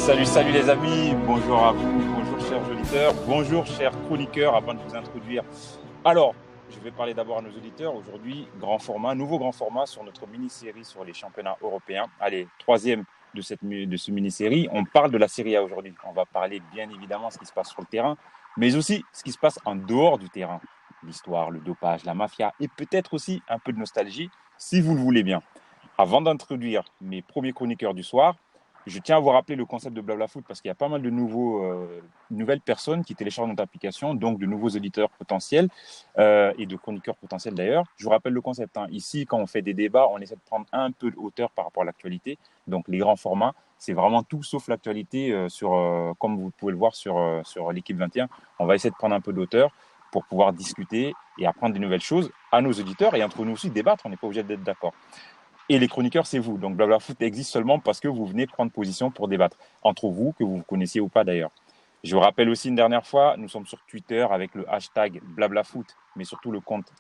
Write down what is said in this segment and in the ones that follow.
Salut les amis, bonjour à vous, bonjour chers auditeurs, bonjour chers chroniqueurs. Avant de vous introduire, alors je vais parler d'abord à nos auditeurs. Aujourd'hui, nouveau grand format sur notre mini-série sur les championnats européens. Allez, troisième de ce mini-série. On parle de la Serie A aujourd'hui. On va parler bien évidemment de ce qui se passe sur le terrain, mais aussi ce qui se passe en dehors du terrain. L'histoire, le dopage, la mafia et peut-être aussi un peu de nostalgie, si vous le voulez bien. Avant d'introduire mes premiers chroniqueurs du soir, je tiens à vous rappeler le concept de Blabla Foot parce qu'il y a pas mal de nouvelles personnes qui téléchargent notre application, donc de nouveaux auditeurs potentiels et de chroniqueurs potentiels d'ailleurs. Je vous rappelle le concept. Ici, quand on fait des débats, on essaie de prendre un peu de hauteur par rapport à l'actualité. Donc les grands formats, c'est vraiment tout sauf l'actualité comme vous pouvez le voir sur l'équipe 21. On va essayer de prendre un peu de hauteur pour pouvoir discuter et apprendre des nouvelles choses à nos auditeurs et entre nous aussi débattre. On n'est pas obligé d'être d'accord. Et les chroniqueurs, c'est vous. Donc, Blabla Foot existe seulement parce que vous venez prendre position pour débattre. Entre vous, que vous vous connaissiez ou pas d'ailleurs. Je vous rappelle aussi une dernière fois, nous sommes sur Twitter avec le hashtag BlablaFoot, mais surtout le compte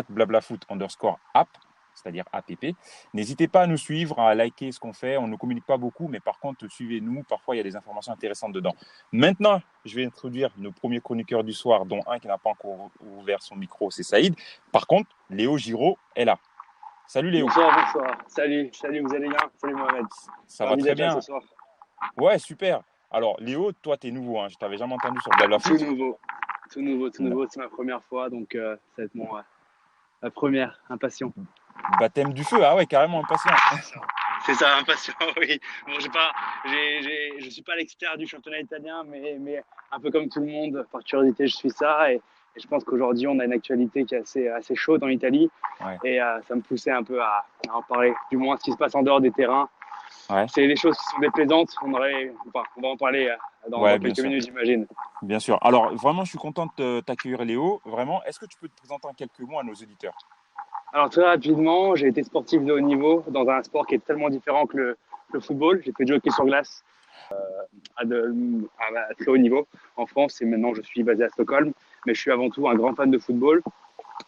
@blablafoot_app, c'est-à-dire APP. N'hésitez pas à nous suivre, à liker ce qu'on fait. On ne communique pas beaucoup, mais par contre, suivez-nous. Parfois, il y a des informations intéressantes dedans. Maintenant, je vais introduire nos premiers chroniqueurs du soir, dont un qui n'a pas encore ouvert son micro, c'est Saïd. Par contre, Léo Giraud est là. Salut Léo. Bonsoir. Salut, vous allez bien? Salut Mohamed. Ça va Ravi très d'être là bien. ce soir. Ouais, super. Alors, Léo, toi, tu es nouveau. Je t'avais jamais entendu sur Blabla Tout Foot. nouveau. C'est ma première fois, donc ça va être la première, impatient. Baptême du feu. Ah ouais, carrément impatient. C'est ça, impatient, oui. Bon, je suis pas l'expert du championnat italien, mais un peu comme tout le monde, par curiosité, je suis ça. Et je pense qu'aujourd'hui, on a une actualité qui est assez chaude en Italie. Ouais. Et ça me poussait un peu à en parler, du moins ce qui se passe en dehors des terrains. Ouais. C'est des choses qui sont déplaisantes. On va en parler dans Ouais, bien quelques sûr. minutes, j'imagine. Bien sûr. Alors, vraiment, je suis content de t'accueillir, Léo. Vraiment, est-ce que tu peux te présenter en quelques mots à nos auditeurs? Alors très rapidement, j'ai été sportif de haut niveau dans un sport qui est tellement différent que le football. J'ai fait du hockey sur glace à très haut niveau en France et maintenant je suis basé à Stockholm. Mais je suis avant tout un grand fan de football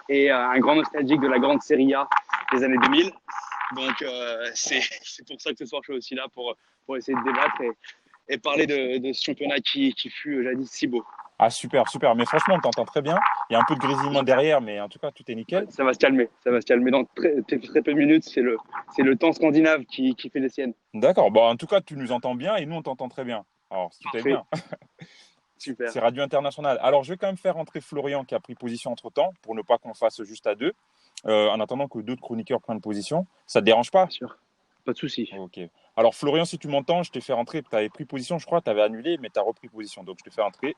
et un grand nostalgique de la grande Serie A des années 2000. Donc c'est pour ça que ce soir je suis aussi là pour essayer de débattre et parler de ce championnat qui fut jadis si beau. Ah, super, super. Mais franchement, on t'entend très bien. Il y a un peu de grésillement derrière, mais en tout cas, tout est nickel. Ça va se calmer, dans très peu de minutes. C'est le temps scandinave qui fait les siennes. D'accord. Bon, en tout cas, tu nous entends bien et nous, on t'entend très bien. Alors, tout est Parfait, bien. super. C'est Radio International. Alors, je vais quand même faire entrer Florian qui a pris position entre-temps pour ne pas qu'on fasse juste à deux, en attendant que d'autres chroniqueurs prennent position. Ça te dérange pas? Bien sûr, pas de souci. Ok. Alors, Florian, si tu m'entends, je t'ai fait rentrer. Tu avais pris position, je crois, tu avais annulé, mais tu as repris position. Donc, je te fais rentrer.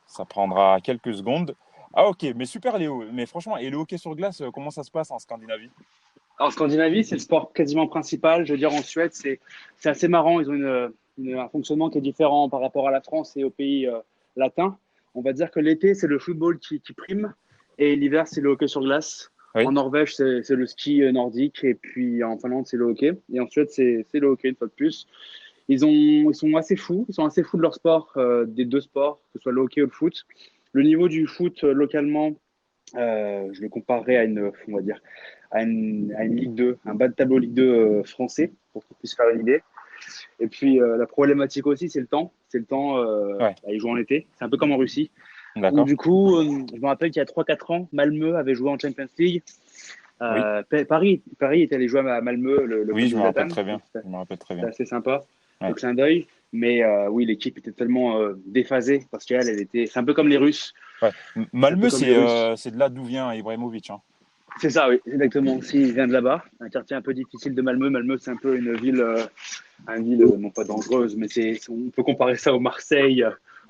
Ça prendra quelques secondes. Ah, ok. Mais super, Léo. Mais franchement, et le hockey sur glace, comment ça se passe en Scandinavie? En Scandinavie, c'est le sport quasiment principal. Je veux dire, en Suède, c'est assez marrant. Ils ont un fonctionnement qui est différent par rapport à la France et aux pays latins. On va dire que l'été, c'est le football qui prime et l'hiver, c'est le hockey sur glace. Oui. En Norvège, c'est le ski nordique et puis en Finlande, c'est le hockey. Et en Suède, c'est le hockey une fois de plus. Ils sont assez fous. Ils sont assez fous de leur sport, des deux sports, que ce soit le hockey ou le foot. Le niveau du foot localement, je le comparerais on va dire, à une Ligue 2, un bas de tableau Ligue 2 français, pour qu'on puisse faire une idée. Et puis la problématique aussi, c'est le temps. C'est le temps, Ouais. ils jouent en été. C'est un peu comme en Russie. Où D'accord. du coup, je me rappelle qu'il y a 3-4 ans, Malmö avait joué en Champions League. Oui. Paris est allé jouer à Malmö, le Oui, club je de me rappelle Zlatan. très bien. Donc, Je me rappelle très c'était bien. assez sympa. Ouais. Le clin d'œil. Mais oui, l'équipe était tellement déphasée parce qu'elle était. C'est un peu comme les Russes. Ouais. C'est un peu Malmö, comme les Russes. c'est de là d'où vient Ibrahimovic. C'est ça, oui, exactement. Aussi, il vient de là-bas, un quartier un peu difficile de Malmö. Malmö, c'est un peu une ville non pas dangereuse, mais on peut comparer ça au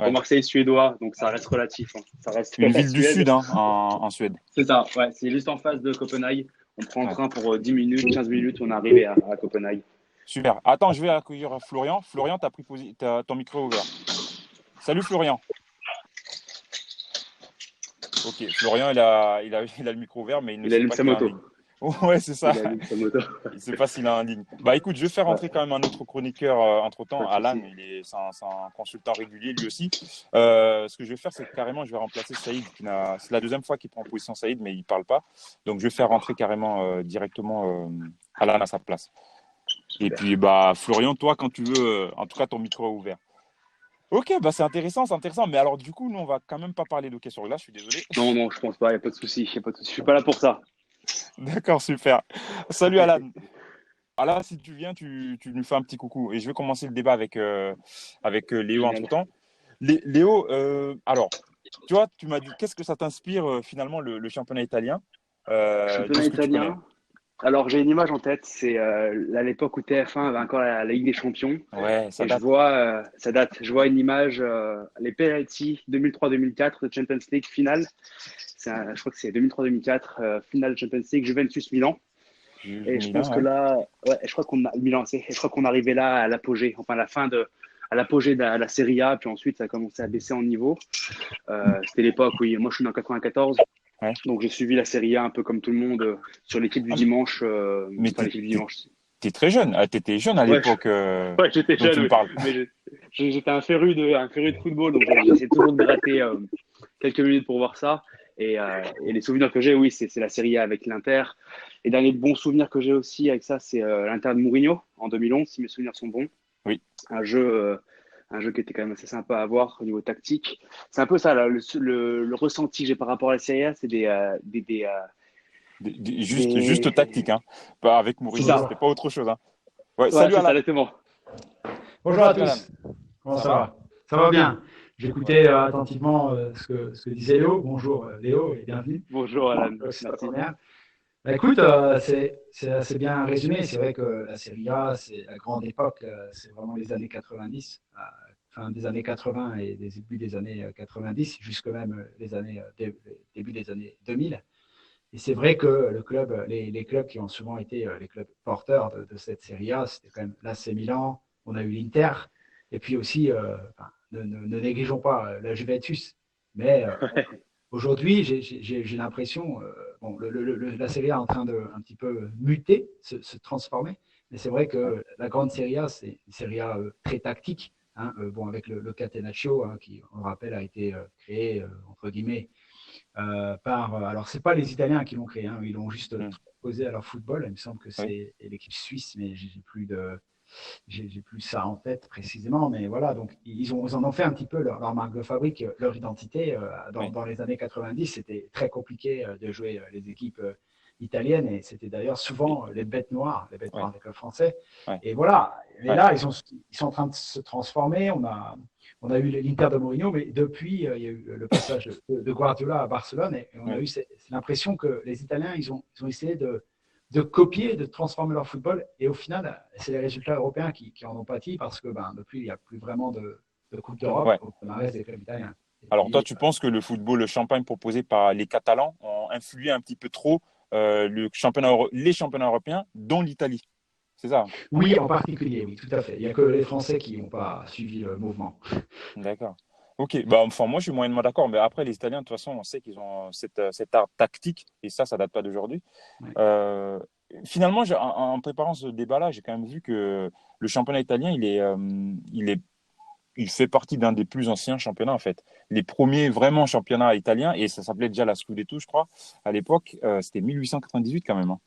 Ouais. Marseille suédois. Donc ça reste relatif. Ça reste Une la ville du Suède. sud, en Suède. C'est ça, ouais. C'est juste en face de Copenhague. On prend le Ouais. train pour 10 minutes, 15 minutes, on est arrivé à Copenhague. Super. Attends, je vais accueillir Florian. Florian, t'as ton micro ouvert. Salut Florian. Ok, Florian, il a le micro ouvert, mais il ne Il sait allume pas sa qu'il est en moto. ligne. Ouais, c'est ça. Il allume sa moto. Il ne sait pas s'il est en ligne. Bah écoute, je vais faire Ouais, entrer quand même un autre chroniqueur entre-temps. pas de Alan, souci. c'est un consultant régulier lui aussi. Ce que je vais faire, c'est que carrément, je vais remplacer Saïd. C'est la deuxième fois qu'il prend position Saïd, mais il ne parle pas. Donc je vais faire D'accord. rentrer carrément directement Alan à sa place. Et Super. puis, bah, Florian, toi, quand tu veux, en tout cas, ton micro est ouvert. Ok, bah, c'est intéressant, c'est intéressant. Mais alors, du coup, nous, on va quand même pas parler d'hockey sur glace, je suis désolé. Non, non, je pense pas, il n'y a pas de souci, y a pas de souci. Je suis pas là pour ça. D'accord, super. Salut Alan. Alan, si tu viens, tu nous fais un petit coucou. Et je vais commencer le débat avec Léo Génial. entre-temps. Léo, alors, tu vois, tu m'as dit, qu'est-ce que ça t'inspire finalement le championnat italien de Championnat ce que tu connais? italien. Alors, j'ai une image en tête, c'est à l'époque où TF1 avait encore la Ligue des Champions. Ouais, ça Et je date. vois, ça date, je vois une image, les penalty 2003-2004 de Champions League finale. Je crois que c'est 2003-2004, finale Champions League, Juventus-Milan. Jules Et je pense Milan, que ouais. là, ouais, je crois qu'on a Milan, je crois qu'on arrivait là à l'apogée, enfin à l'apogée de la Serie A, puis ensuite ça a commencé à baisser en niveau. C'était l'époque, oui, moi je suis né en 94, Ouais. donc j'ai suivi la Serie A un peu comme tout le monde sur l'équipe du Ah, dimanche, mais enfin l'équipe du dimanche. t'es très jeune. Ah, t'étais jeune à Ouais, l'époque ouais, j'étais dont tu jeune, me oui, parles. mais j'étais un féru de football, donc j'essaie toujours de gratter quelques minutes pour voir ça. Et les souvenirs que j'ai, oui, c'est la Serie A avec l'Inter. Les derniers bons souvenirs que j'ai aussi avec ça, c'est l'Inter de Mourinho en 2011, si mes souvenirs sont bons. Oui. Un jeu, euh, un jeu qui était quand même assez sympa à voir au niveau tactique. C'est un peu ça, là, le ressenti que j'ai par rapport à la Serie A, c'est Juste tactique, hein. Pas avec c'est Mourinho, ça. c'était pas autre chose, hein. Ouais, Ouais, salut c'est ça, Alan. exactement. Bonjour à Salut Alan. tous, comment Ça ça va? va? Ça va bien. J'écoutais attentivement ce que disait Léo. Bonjour Léo et bienvenue. Bonjour, Alan. C'est ta Merci. première. Bah, écoute, c'est assez bien résumé. C'est vrai que la Serie A, c'est la grande époque, c'est vraiment les années 90, fin des années 80 et des débuts des années 90, jusque même début des années 2000. Et c'est vrai que les clubs qui ont souvent été les clubs porteurs de cette Serie A, c'était quand même l'AC Milan, on a eu l'Inter, et puis aussi, enfin, ne négligeons pas la Juventus. Mais aujourd'hui, j'ai l'impression, bon, la Serie A est en train de un petit peu muter, se transformer, mais c'est vrai Ouais. que la grande Serie A, c'est une Serie A très tactique, hein, bon, avec le Catenaccio, hein, qui, on le rappelle, a été créé, entre guillemets, alors, c'est pas les Italiens qui l'ont créé, hein, ils l'ont juste Hmm. transposé à leur football. Il me semble que Oui. c'est l'équipe suisse, mais j'ai plus ça en tête précisément. Mais voilà, donc ils en ont fait un petit peu leur marque de fabrique, leur identité. Oui. Dans les années 90, c'était très compliqué de jouer les équipes italiennes et c'était d'ailleurs Et- souvent les bêtes ouais. noires des clubs français. Ouais. Et voilà. Mais Ouais. là, ils sont en train de se transformer. On a eu l'Inter de Mourinho, mais depuis, il y a eu le passage de Guardiola à Barcelone et on a Oui. eu l'impression que les Italiens, ils ont essayé de copier, de transformer leur football. Et au final, c'est les résultats européens qui en ont pâti parce que depuis, il n'y a plus vraiment de Coupe d'Europe Ouais. au palmarès des clubs italiens. Et Alors toi, puis, tu penses que le football, le champagne proposé par les Catalans ont influé un petit peu trop les championnats européens, dont l'Italie. C'est ça? oui, en particulier, oui, tout à fait. Il n'y a que les Français qui n'ont pas suivi le mouvement. D'accord. Ok. Bah, enfin, moi, je suis moyennement d'accord. Mais après, les Italiens, de toute façon, on sait qu'ils ont cette art tactique, et ça date pas d'aujourd'hui. Ouais. Euh, Finalement, en préparant ce débat-là, j'ai quand même vu que le championnat italien, il fait partie d'un des plus anciens championnats, en fait. Les premiers vraiment championnats italiens, et ça s'appelait déjà la Scudetto, je crois, à l'époque, c'était 1898 quand même, hein.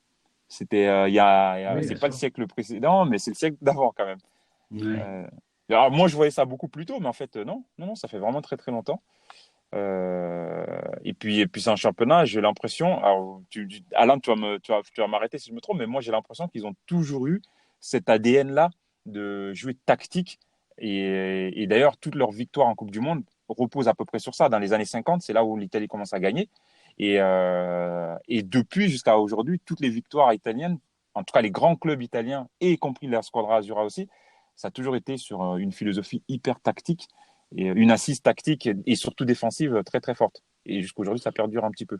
C'était, Oui, c'est bien pas le sûr. siècle précédent, mais c'est le siècle d'avant quand même. Ouais. Euh, alors, moi, je voyais ça beaucoup plus tôt, mais en fait, non, non, non, ça fait vraiment très, très longtemps. Et puis c'est un championnat, j'ai l'impression, alors, Alain, tu vas m'arrêter si je me trompe, mais moi, j'ai l'impression qu'ils ont toujours eu cet ADN-là de jouer tactique. Et d'ailleurs, toutes leurs victoires en Coupe du Monde reposent à peu près sur ça. Dans les années 50, c'est là où l'Italie commence à gagner. Et depuis jusqu'à aujourd'hui, toutes les victoires italiennes, en tout cas les grands clubs italiens, et y compris la Squadra Azzurra aussi, ça a toujours été sur une philosophie hyper tactique et une assise tactique et surtout défensive très très forte. Et jusqu'à aujourd'hui, ça perdure un petit peu.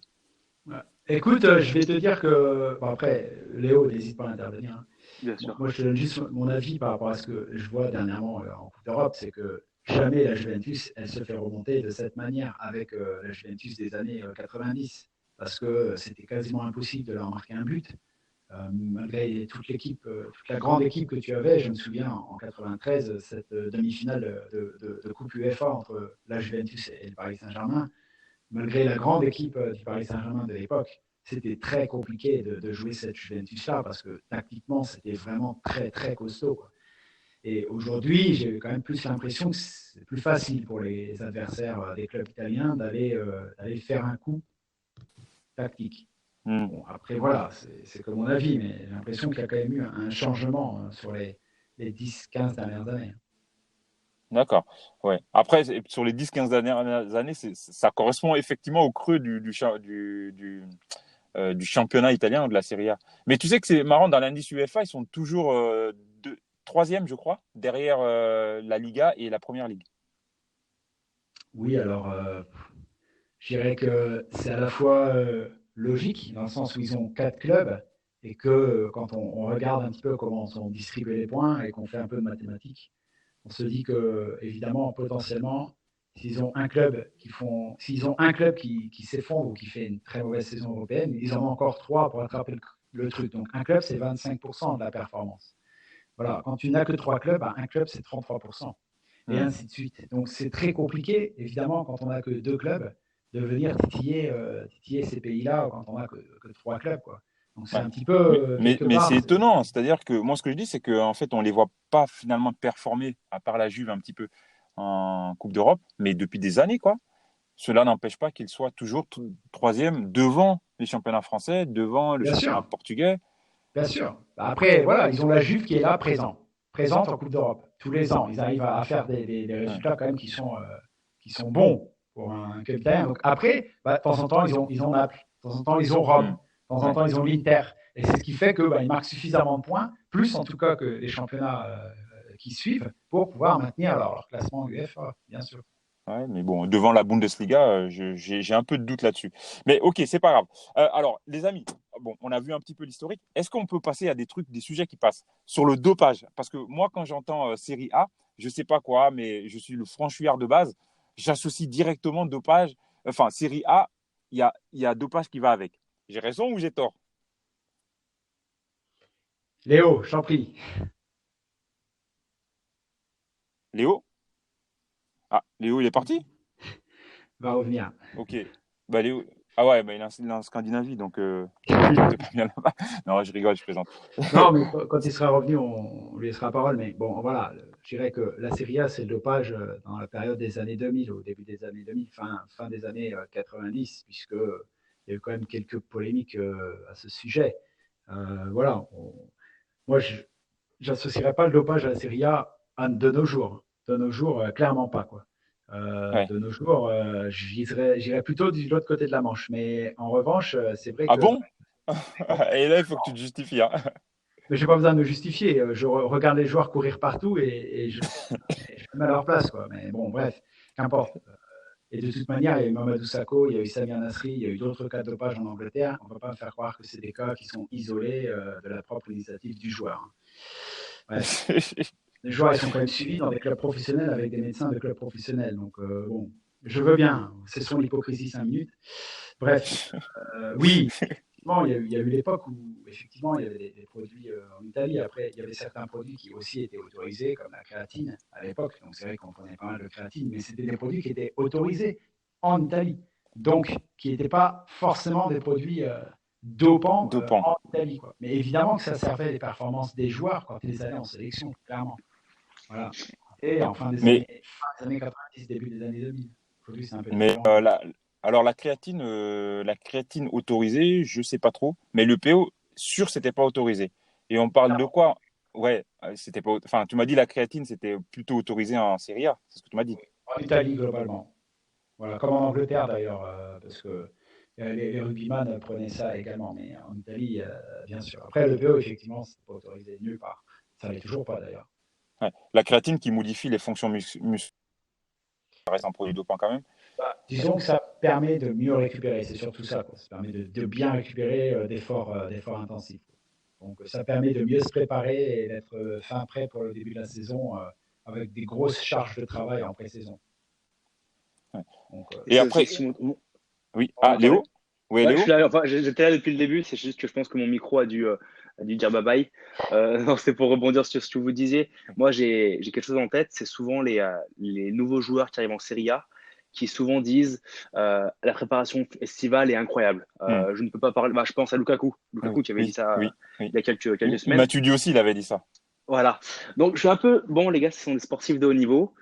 Ouais. Écoute, je vais te dire que, bon, après, Léo, n'hésite pas à intervenir, hein. Bien Bon, sûr. moi, je te donne juste mon avis par rapport à ce que je vois dernièrement en Coupe d'Europe, c'est que jamais la Juventus, elle se fait remonter de cette manière avec la Juventus des années 90, parce que c'était quasiment impossible de leur marquer un but. Malgré toute la grande équipe que tu avais, je me souviens en 93, cette demi-finale de Coupe UEFA entre la Juventus et le Paris Saint-Germain, malgré la grande équipe du Paris Saint-Germain de l'époque, c'était très compliqué de jouer cette Juventus-là parce que tactiquement, c'était vraiment très, très costaud, quoi. Et aujourd'hui, j'ai quand même plus l'impression que c'est plus facile pour les adversaires des clubs italiens d'aller faire un coup tactique. Bon, après, voilà, c'est que mon avis, mais j'ai l'impression qu'il y a quand même eu un changement sur les 10-15 dernières années. D'accord. Ouais. Après, sur les 10-15 dernières années, ça correspond effectivement au creux du championnat italien, de la Serie A. Mais tu sais que c'est marrant, dans l'indice UEFA, ils sont toujours troisième, je crois, derrière la Liga et la Première Ligue. Oui, alors, je dirais que c'est à la fois logique, dans le sens où ils ont 4 clubs, et que quand on regarde un petit peu comment sont distribués les points et qu'on fait un peu de mathématiques, on se dit que, évidemment, potentiellement, s'ils ont un club qui s'effondre ou qui fait une très mauvaise saison européenne, ils en ont encore 3 pour attraper le truc. Donc, un club, c'est 25% de la performance. Voilà, quand tu n'as que 3 clubs, bah, un club, c'est 33%. Et ainsi de suite. Donc, c'est très compliqué, évidemment, quand on n'a que 2 clubs, de venir titiller ces pays-là quand on n'a que 3 clubs, quoi. Donc, c'est Ouais. un petit peu, quelque Mais part, c'est étonnant. C'est-à-dire que moi, ce que je dis, c'est qu'en fait, on les voit pas finalement performer, à part la Juve un petit peu en Coupe d'Europe, mais depuis des années, quoi. Cela n'empêche pas qu'ils soient toujours troisième devant les championnats français, devant le bien championnat sûr. portugais. Bien sûr. Après, voilà, ils ont la Juve qui est là, présente en Coupe d'Europe. Tous les ans, ils arrivent à faire des Ouais. résultats quand même qui sont bons pour un club italien. Donc après, bah, de temps en temps, ils ont Naples. De temps en temps, ils ont Rome. Mm. De temps en temps, ils ont l'Inter. Et c'est ce qui fait qu'ils marquent suffisamment de points, plus en tout cas que les championnats qui suivent, pour pouvoir maintenir leur classement UEFA, bien sûr. Ouais, mais bon, devant la Bundesliga, j'ai un peu de doute là-dessus. Mais ok, c'est pas grave. Alors, les amis, bon, on a vu un petit peu l'historique. Est-ce qu'on peut passer à des trucs, des sujets qui passent sur le dopage? Parce que moi, quand j'entends Série A, je sais pas quoi, mais je suis le franchouillard de base. J'associe directement dopage. Enfin, Série A, il y a dopage qui va avec. J'ai raison ou j'ai tort? Léo, j'en prie, Léo? Ah, Léo, il est parti? va revenir. Ok. Bah, Léo. Ah ouais, bah, il est en Scandinavie, donc il capte pas bien là-bas. Non, je rigole, je plaisante. Non, mais quand il sera revenu, on lui laissera la parole. Mais bon, voilà, je dirais que la Serie A, c'est le dopage dans la période des années 2000, au début des années 2000, fin des années 90, puisque il y a eu quand même quelques polémiques à ce sujet. Voilà, moi, je n'associerais pas le dopage à la Serie A de nos jours. De nos jours, clairement pas, quoi. Ouais. De nos jours, j'irais plutôt de l'autre côté de la Manche. Mais en revanche, c'est vrai Ah que bon? Et là, il faut que tu te justifies, hein. mais j'ai pas besoin de me justifier. Je regarde les joueurs courir partout et je me mets à leur place, quoi. Mais bon, bref, qu'importe. Et de toute manière, il y a eu Mamadou Sakho, il y a eu Samir Nasri, il y a eu d'autres cas de dopage en Angleterre. On ne peut pas me faire croire que c'est des cas qui sont isolés de la propre initiative du joueur. Bref, les joueurs, ils sont quand même suivis dans des clubs professionnels avec des médecins de clubs professionnels. Donc, bon, je veux bien. Cessons l'hypocrisie 5 minutes. Bref, oui, effectivement, il y a eu l'époque où effectivement il y avait des produits en Italie. Après, il y avait certains produits qui aussi étaient autorisés, comme la créatine à l'époque. Donc c'est vrai qu'on prenait pas mal de créatine, mais c'était des produits qui étaient autorisés en Italie. Donc qui n'étaient pas forcément des produits dopants Dopant. en Italie, quoi. Mais évidemment que ça servait les performances des joueurs quand ils allaient en sélection, clairement. Voilà. Et en Mais, fin des années 90, début des années 2000. Aujourd'hui, c'est un peu mais différent. alors la créatine autorisée, je sais pas trop. Mais le PO, sûr, c'était pas autorisé. Et on parle de quoi? Ouais, c'était pas. Enfin, tu m'as dit la créatine, c'était plutôt autorisé en Serie A. C'est ce que tu m'as dit. En Italie, globalement. Voilà, comme en Angleterre d'ailleurs, parce que les rugbyman prenaient ça également, mais en Italie, bien sûr. Après, le PO, effectivement, c'est pas autorisé nulle part. Ça l'est toujours pas d'ailleurs. Ouais. La créatine qui modifie les fonctions musculaires, ça reste un produit dopant quand même. Disons que ça permet de mieux récupérer, c'est surtout ça, quoi. Ça permet de bien récupérer d'efforts intensifs. Donc ça permet de mieux se préparer et d'être fin prêt pour le début de la saison avec des grosses charges de travail en pré-saison. Ouais. Donc, Et C'est après, aussi oui. on Ah, m'entendait? Léo? Oui, Ouais, je Léo? suis là, enfin, j'étais là depuis le début, c'est juste que je pense que mon micro a dû dire bye bye. Non, c'est pour rebondir sur ce que vous disiez. Moi, j'ai quelque chose en tête, c'est souvent les nouveaux joueurs qui arrivent en Serie A qui souvent disent la préparation estivale est incroyable. Je ne peux pas parler. Bah, je pense à Lukaku Oui, qui avait dit oui, ça oui, oui. il y a quelques semaines. Matuidi aussi, il avait dit ça. Voilà. Donc, je suis un peu bon, les gars, ce sont des sportifs de haut niveau.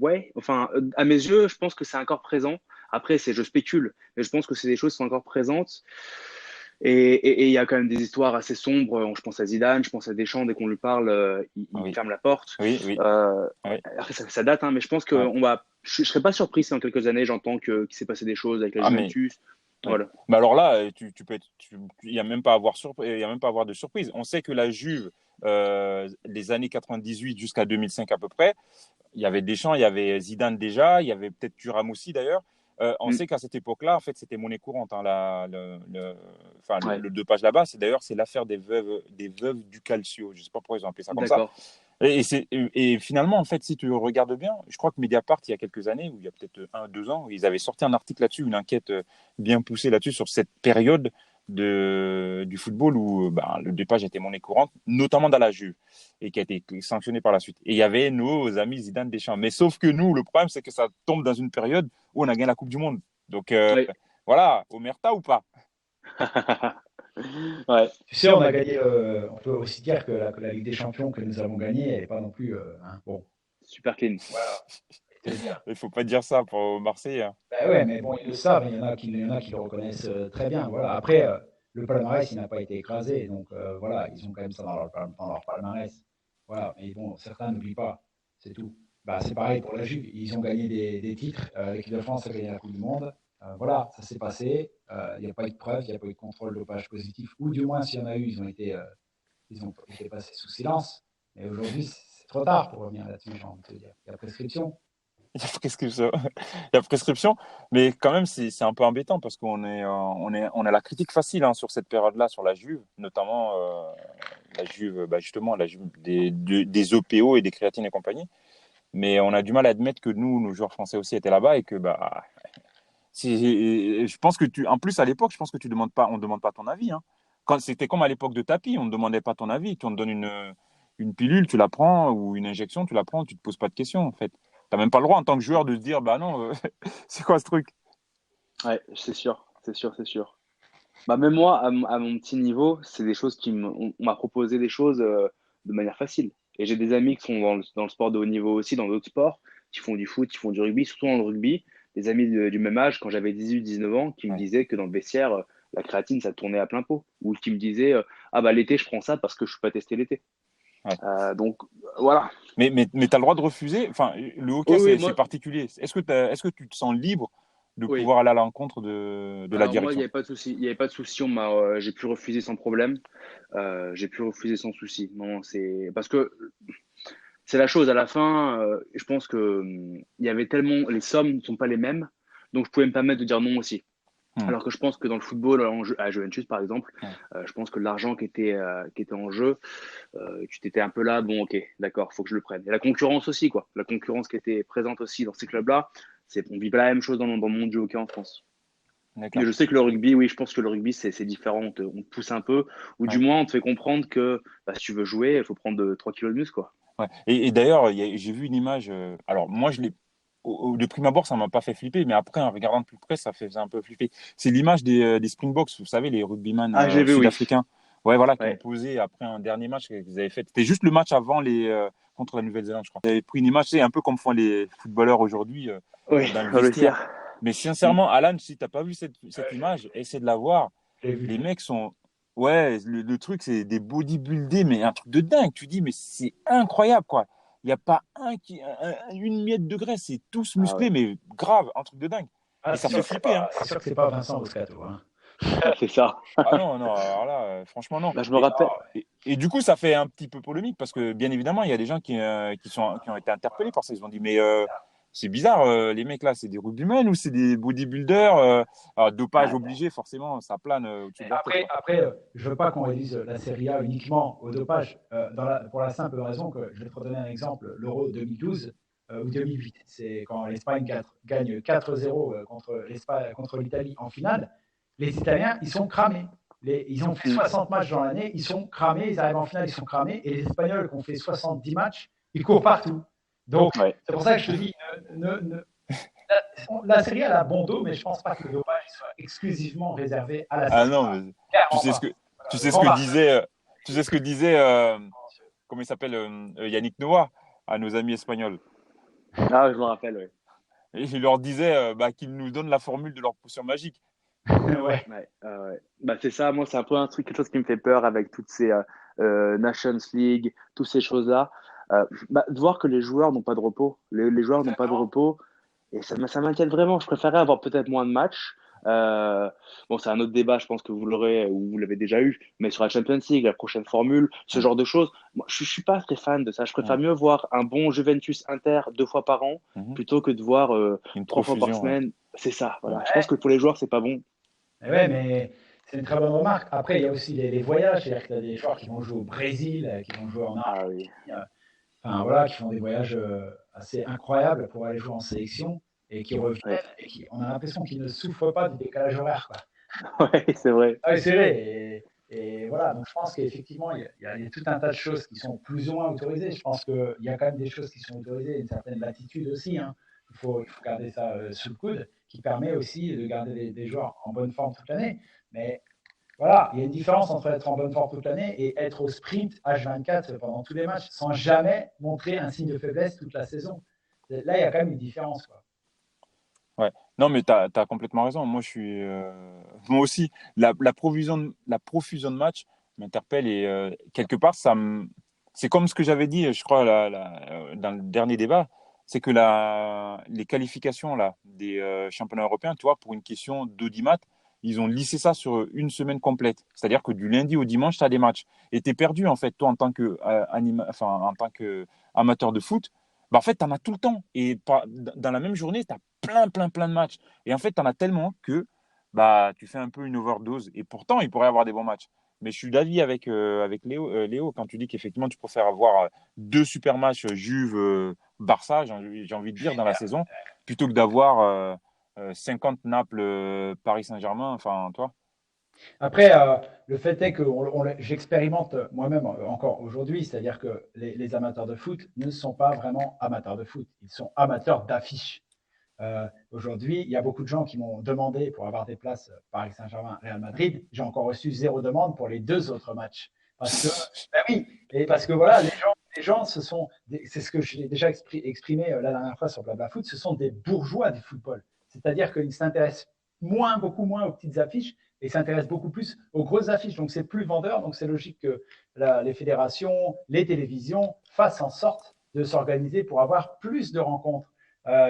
Ouais, enfin, à mes yeux, je pense que c'est encore présent. Après, je spécule, mais je pense que c'est des choses qui sont encore présentes. Et il y a quand même des histoires assez sombres. Je pense à Zidane, je pense à Deschamps. Dès qu'on lui parle, il Oui, ferme la porte. oui, oui, oui. Après, ça date, hein, mais je pense que Ouais. je serais pas surpris si dans quelques années, j'entends qu'il s'est passé des choses avec la Ah, mais Juventus. oui. Voilà. Mais alors là, il y a même pas à avoir il y a même pas à avoir de surprise. On sait que la Juve, les années 98 jusqu'à 2005 à peu près, il y avait Deschamps, il y avait Zidane déjà, il y avait peut-être Thuram aussi d'ailleurs. On Mm. sait qu'à cette époque-là, en fait, c'était monnaie courante, hein, Ouais, le dopage là-bas. C'est l'affaire des veuves du Calcio. Je sais pas pourquoi ils ont appelé ça comme ça. d'accord. Et finalement, en fait, si tu regardes bien, je crois que Mediapart, il y a quelques années, ou il y a peut-être 1, 2 ans, ils avaient sorti un article là-dessus, une enquête bien poussée là-dessus sur cette période du football où le dopage était monnaie courante, notamment dans la Juve, et qui a été sanctionné par la suite. Et il y avait nos amis Zidane, Deschamps. Mais sauf que nous, le problème, c'est que ça tombe dans une période où on a gagné la Coupe du Monde. Donc Oui. voilà, omerta ou pas? Ouais. Tu sais, on a gagné. On peut aussi dire que la Ligue des Champions que nous avons gagnée, elle n'est pas non plus. Bon, Super clean. voilà. Je vais te dire. Il faut pas dire ça pour Marseille, hein. Ben ouais, mais bon, ils le savent. Il y en a qui le reconnaissent très bien. Voilà. Après, le palmarès, il n'a pas été écrasé. Donc voilà, ils ont quand même ça dans leur palmarès. Voilà. Mais bon, certains n'oublient pas. C'est tout. Bah, c'est pareil pour la Juve. Ils ont gagné des titres. L'équipe de France a gagné la Coupe du Monde. Voilà, ça s'est passé. Il n'y a pas eu de preuves, il n'y a pas eu de contrôle de dopage positif. Ou du moins, s'il y en a eu, ils ont été passés sous silence. Mais aujourd'hui, c'est trop tard pour revenir là-dessus, j'ai envie de te dire. Il y a prescription. Il y a prescription. Il y a prescription, mais quand même, c'est un peu embêtant parce on a la critique facile, hein, sur cette période-là, sur la Juve, notamment la Juve, justement, la Juve des OPO et des créatines et compagnie. Mais on a du mal à admettre que nous, nos joueurs français aussi étaient là-bas et que je pense que en plus à l'époque, je pense que on demande pas ton avis, hein. Quand c'était comme à l'époque de Tapi, on ne demandait pas ton avis. On te donne une pilule, tu la prends, ou une injection, tu la prends, tu te poses pas de questions en fait. T'as même pas le droit en tant que joueur de se dire bah non, c'est quoi ce truc? Ouais, c'est sûr, c'est sûr, c'est sûr. Bah, même moi, à mon petit niveau, c'est des choses on m'a proposé des choses de manière facile. Et j'ai des amis qui sont dans le sport de haut niveau aussi, dans d'autres sports, qui font du foot, qui font du rugby, surtout dans le rugby. Des amis du même âge, quand j'avais 18, 19 ans, qui me Ouais, disaient que dans le vestiaire, la créatine, ça tournait à plein pot. Ou qui me disaient, ah bah l'été, je prends ça parce que je suis pas testé l'été. ouais. Donc, voilà. Mais tu as le droit de refuser. Enfin, le hockey, Oui, oui, c'est moi, particulier. Est-ce que tu te sens libre de oui. pouvoir aller à l'encontre de la Alors moi, il n'y direction? avait pas de souci. Il n'y avait pas de souci. J'ai pu refuser sans problème. J'ai pu refuser sans souci. Non, c'est parce que c'est la chose à la fin. Je pense que il y avait tellement, les sommes ne sont pas les mêmes, donc je pouvais me permettre de dire non aussi. Hmm, Alors que je pense que dans le football, à Juventus par exemple, ouais. je pense que l'argent qui était en jeu, tu t'étais un peu là, bon ok, d'accord, faut que je le prenne. Et la concurrence aussi, quoi. La concurrence qui était présente aussi dans ces clubs-là, on vit pas la même chose dans le monde du hockey en France. Mais D'accord. je sais que le rugby, oui, je pense que le rugby, c'est différent. On te pousse un peu, ou du Ouais. moins, on te fait comprendre que si tu veux jouer, il faut prendre 3 kilos de muscle, quoi. Ouais. Et d'ailleurs, j'ai vu une image. Alors, moi, de prime abord, ça m'a pas fait flipper, mais après, en regardant de plus près, ça faisait un peu flipper. C'est l'image des Springboks, vous savez, les rugbyman Ah, j'ai vu, oui. sud-africains. Ouais, voilà, qui ont Ouais. posé après un dernier match qu'ils avaient fait. C'était juste le match avant contre la Nouvelle-Zélande, je crois. Ils avaient pris une image, c'est un peu comme font les footballeurs aujourd'hui Oui, dans le dans le vestiaire. vestiaire. Mais Mm. sincèrement, Alan, si t'as pas vu cette image, essaie de la voir. Je l'ai vu. Les mecs sont. Ouais, le truc, c'est des bodybuildés, mais un truc de dingue. Tu dis, mais c'est incroyable, quoi. Il n'y a pas une miette de graisse, c'est tous Ah ouais, musclés, mais grave, un truc de dingue. Ah, Et ça fait flipper, hein. c'est sûr que c'est pas Vincent Moscato. Hein. c'est ça. Ah non, non, alors là, franchement, non. Bah, je me rappelle. Et du coup, ça fait un petit peu polémique parce que, bien évidemment, il y a des gens qui ont été interpellés par ça. Ils ont dit, mais c'est bizarre, les mecs là, c'est des rugbymen ou c'est des bodybuilders alors, dopage Ouais, obligé, forcément, ça plane au-dessus de leur tête, quoi. Après je veux pas qu'on réduise la Serie A uniquement au dopage, pour la simple raison que, je vais te redonner un exemple, l'Euro 2012 ou 2008, c'est quand l'Espagne gagne 4-0 contre l'Italie en finale. Les Italiens, ils sont cramés. Ils ont fait mm. 60 matchs dans l'année, ils sont cramés, ils arrivent en finale, ils sont cramés, et les Espagnols qui ont fait 70 matchs, ils courent partout. Donc, Ouais. c'est pour ça que je te dis, la Serie A elle a bon dos, mais je ne pense pas que le dopage soit exclusivement réservé à la Ah Serie non, A. mais tu Clairement sais pas. tu Le sais ce Grand que Barça, disait, tu sais ce que disait, comment il s'appelle, Yannick Noah à nos amis espagnols. Ah, je me rappelle, ouais. Et il leur disait qu'ils nous donnent la formule de leur potion magique. ouais. Ouais, ouais. Bah, c'est ça, moi, c'est un peu quelque chose qui me fait peur avec toutes ces Nations League, toutes ces choses-là. De voir que les joueurs n'ont pas de repos. Les joueurs n'ont pas de repos. Et ça m'inquiète vraiment. Je préférerais avoir peut-être moins de matchs. Bon, c'est un autre débat, je pense que vous l'aurez ou vous l'avez déjà eu, mais sur la Champions League, la prochaine formule, ce Hum, genre de choses. Moi, je suis pas très fan de ça. Je préfère hum, mieux voir un bon Juventus Inter 2 fois par an mhm. plutôt que de voir Une 3 fois par profusion, ouais. semaine. C'est ça, voilà. Ouais. Je pense que pour les joueurs, c'est pas bon. Ouais, mais c'est une très bonne remarque. Après, il y a aussi les voyages. C'est-à-dire que tu as des joueurs qui vont jouer au Brésil, qui vont jouer en Ah oui. Argentine, enfin, voilà, qui font des voyages assez incroyables pour aller jouer en sélection et qui reviennent Ouais, et qui, on a l'impression qu'ils ne souffrent pas du décalage horaire, quoi. ouais, c'est vrai. Ah, c'est vrai. Et voilà, donc je pense qu'effectivement, il y a tout un tas de choses qui sont plus ou moins autorisées. Je pense qu'il y a quand même des choses qui sont autorisées, une certaine latitude aussi. Hein. Il faut garder ça sous le coude, qui permet aussi de garder des joueurs en bonne forme toute l'année. Mais voilà, il y a une différence entre être en bonne forme toute l'année et être au sprint H24 pendant tous les matchs, sans jamais montrer un signe de faiblesse toute la saison. Là, il y a quand même une différence, quoi. Ouais. Non, mais tu as complètement raison. Moi, moi aussi, la profusion de matchs m'interpelle et quelque part, c'est comme ce que j'avais dit, je crois, dans le dernier débat, c'est que les qualifications là, des championnats européens, tu vois, pour une question d'audimat, ils ont lissé ça sur une semaine complète. C'est-à-dire que du lundi au dimanche, tu as des matchs. Et tu es perdu, en fait, toi, en tant que amateur de foot. Bah, en fait, tu en as tout le temps. Et dans la même journée, tu as plein de matchs. Et en fait, tu en as tellement que tu fais un peu une overdose. Et pourtant, il pourrait y avoir des bons matchs. Mais je suis d'avis avec Léo, quand tu dis qu'effectivement, tu préfères avoir deux super matchs Juve, Barça, j'ai envie de dire, dans la saison, plutôt que d'avoir 50 Naples, Paris Saint-Germain. Enfin, toi. Après, le fait est que j'expérimente moi-même encore aujourd'hui, c'est-à-dire que les amateurs de foot ne sont pas vraiment amateurs de foot, ils sont amateurs d'affiches. Aujourd'hui, il y a beaucoup de gens qui m'ont demandé pour avoir des places Paris Saint-Germain, Real Madrid. J'ai encore reçu 0 demande pour les 2 autres matchs. Parce que, ben oui, et parce que voilà, les gens c'est ce que j'ai déjà exprimé la dernière fois sur Blabla Foot, ce sont des bourgeois du football. C'est-à-dire qu'ils s'intéressent beaucoup moins aux petites affiches et s'intéressent beaucoup plus aux grosses affiches. Donc c'est plus vendeur, donc c'est logique que les fédérations, les télévisions fassent en sorte de s'organiser pour avoir plus de rencontres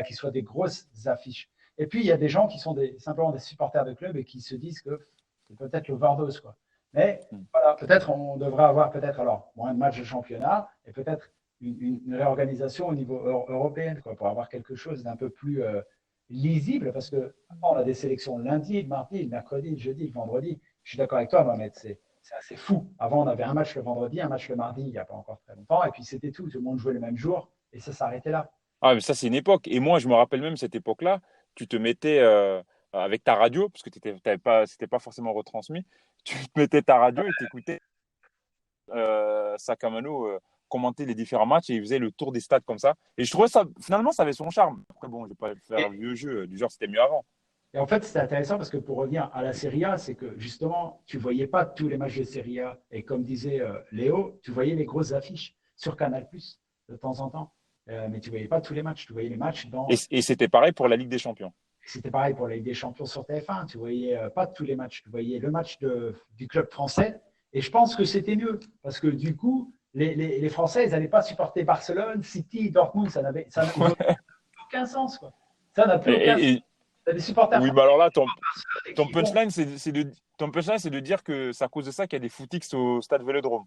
qui soient des grosses affiches. Et puis, il y a des gens qui sont simplement des supporters de club et qui se disent que c'est peut-être l'overdose, quoi. Mais voilà, peut-être on devrait avoir peut-être alors moins de matchs de championnat et peut-être une réorganisation au niveau européen, quoi, pour avoir quelque chose d'un peu plus lisible, parce que on a des sélections le lundi, le mardi, le mercredi, le jeudi, le vendredi. Je suis d'accord avec toi, Mohamed, c'est assez fou. Avant, on avait un match le vendredi, un match le mardi, il n'y a pas encore très longtemps, et puis c'était tout. Tout le monde jouait le même jour, et ça s'arrêtait là. Ah, mais ça, c'est une époque. Et moi, je me rappelle même cette époque-là, tu te mettais avec ta radio, parce que c'était pas forcément retransmis, tu te mettais ta radio et t'écoutais Sakamano commenter les différents matchs et il faisait le tour des stades comme ça. Et je trouvais ça, finalement, ça avait son charme. Après, bon, je vais pas faire un Et, vieux jeu du genre, c'était mieux avant. Et en fait, c'était intéressant parce que pour revenir à la Serie A, c'est que justement, tu voyais pas tous les matchs de Serie A. Et comme disait Léo, tu voyais les grosses affiches sur Canal+, de temps en temps. Mais tu voyais pas tous les matchs. Tu voyais les matchs Et c'était pareil pour la Ligue des Champions. C'était pareil pour la Ligue des Champions sur TF1. Tu voyais pas tous les matchs. Tu voyais le match du club français. Et je pense que c'était mieux parce que du coup, les Français, ils n'allaient pas supporter Barcelone, City, Dortmund. Ça n'avait aucun sens, quoi. Ça n'a plus aucun sens. Et, T'as des supporters oui, français bah alors là, ton qui vont punchline, c'est de dire que c'est à cause de ça qu'il y a des footix au stade Vélodrome,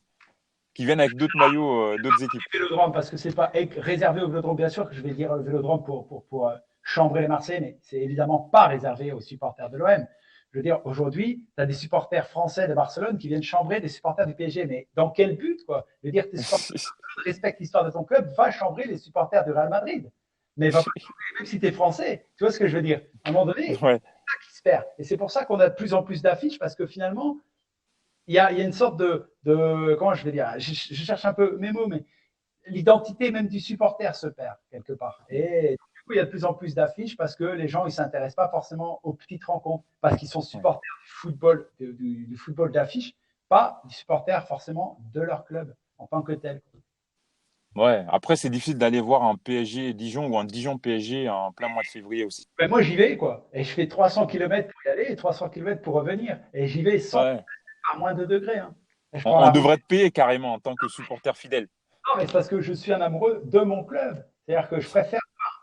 qui viennent avec d'autres maillots, d'autres équipes. Vélodrome, parce que c'est pas réservé au Vélodrome, bien sûr que je vais dire le Vélodrome pour chambrer les Marseillais, mais c'est évidemment pas réservé aux supporters de l'OM. Je veux dire, aujourd'hui, tu as des supporters français de Barcelone qui viennent chambrer des supporters du PSG, mais dans quel but, quoi? Je veux dire, tes supporters respectent l'histoire de ton club, va chambrer les supporters du Real Madrid. Mais va pas chambrer, même si tu es français. Tu vois ce que je veux dire? À un moment donné, Ouais. c'est ça qui se perd. Et c'est pour ça qu'on a de plus en plus d'affiches, parce que finalement, il y a une sorte comment je vais dire, je cherche un peu mes mots, mais l'identité même du supporter se perd quelque part. Et du coup, il y a de plus en plus d'affiches parce que les gens, ils s'intéressent pas forcément aux petites rencontres parce qu'ils sont Ouais. supporters du football, du football d'affiches, pas des supporters forcément de leur club en tant que tel. Ouais. Après, c'est difficile d'aller voir un PSG Dijon ou un Dijon PSG en plein mois de février aussi. Ben moi, j'y vais, quoi. Et je fais 300 km pour y aller et 300 km pour revenir. Et j'y vais sans Ouais. à moins de degrés. Hein. Et je On, prends on la route. devrait te payer carrément en tant que supporter fidèle. Non, mais c'est parce que je suis un amoureux de mon club. C'est-à-dire que je préfère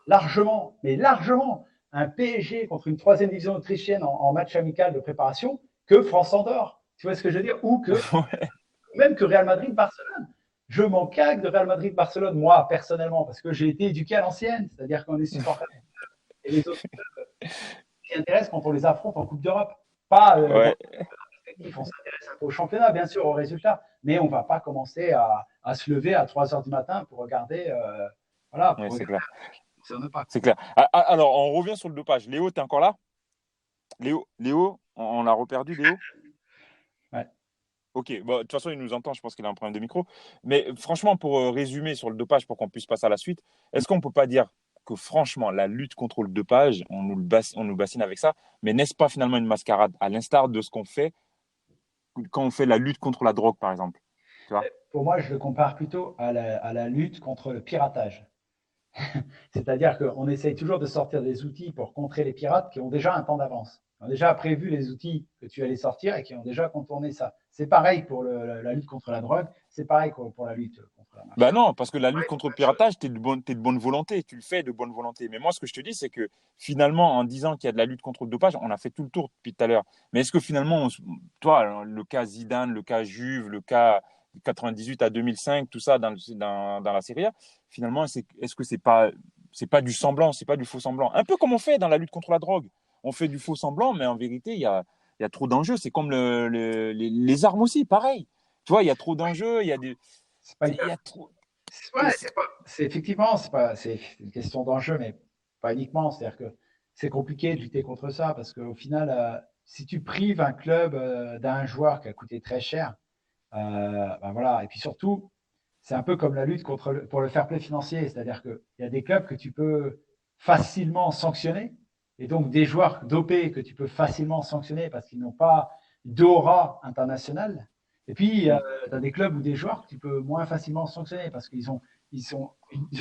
largement, mais largement, un PSG contre une troisième division autrichienne en match amical de préparation que France-Andorre. Tu vois ce que je veux dire? Ou que Ouais. même que Real Madrid-Barcelone. Je m'en cague de Real Madrid-Barcelone, moi, personnellement, parce que j'ai été éduqué à l'ancienne. C'est-à-dire qu'on est supporter. Et les autres qui intéressent quand on les affronte en Coupe d'Europe. Pas dans Ouais. on s'intéresse un peu au championnat, bien sûr, aux résultats, mais on ne va pas commencer à se lever à 3 heures du matin pour regarder, voilà, Ouais, pour c'est regarder, clair. ça ne pas. C'est clair. Alors, on revient sur le dopage. Léo, t'es encore là? Léo, on l'a reperdu, Léo? Ouais. Ok, bon, de toute façon, il nous entend, je pense qu'il a un problème de micro. Mais franchement, pour résumer sur le dopage, pour qu'on puisse passer à la suite, est-ce qu'on ne peut pas dire que franchement, la lutte contre le dopage, on nous bassine avec ça, mais n'est-ce pas finalement une mascarade, à l'instar de ce qu'on fait quand on fait la lutte contre la drogue, par exemple? Tu vois? Pour moi, je le compare plutôt à la lutte contre le piratage. C'est-à-dire qu'on essaye toujours de sortir des outils pour contrer les pirates qui ont déjà un temps d'avance, qui ont déjà prévu les outils que tu allais sortir et qui ont déjà contourné ça. C'est pareil pour la lutte contre la drogue, c'est pareil pour la lutte contre la Bah mafia. non, parce que la lutte contre le piratage, t'es de bonne volonté, tu le fais de bonne volonté. Mais moi, ce que je te dis, c'est que finalement, en disant qu'il y a de la lutte contre le dopage, on a fait tout le tour depuis tout à l'heure. Mais est-ce que finalement, toi, le cas Zidane, le cas Juve, le cas 98 à 2005, tout ça dans la Serie A, finalement, est-ce que c'est pas du semblant, c'est pas du faux semblant? Un peu comme on fait dans la lutte contre la drogue. On fait du faux semblant, mais en vérité, il y a trop d'enjeux. C'est comme les armes aussi, pareil. Tu vois, il y a trop d'enjeux, C'est pas, il y a trop. ouais, c'est effectivement, c'est une question d'enjeu, mais pas uniquement. C'est-à-dire que c'est compliqué de lutter contre ça parce qu'au final, si tu prives un club d'un joueur qui a coûté très cher, ben voilà. Et puis surtout, c'est un peu comme la lutte pour le fair play financier. C'est-à-dire qu'il y a des clubs que tu peux facilement sanctionner et donc des joueurs dopés que tu peux facilement sanctionner parce qu'ils n'ont pas d'aura internationale. Et puis, tu as des clubs ou des joueurs que tu peux moins facilement sanctionner parce ils ont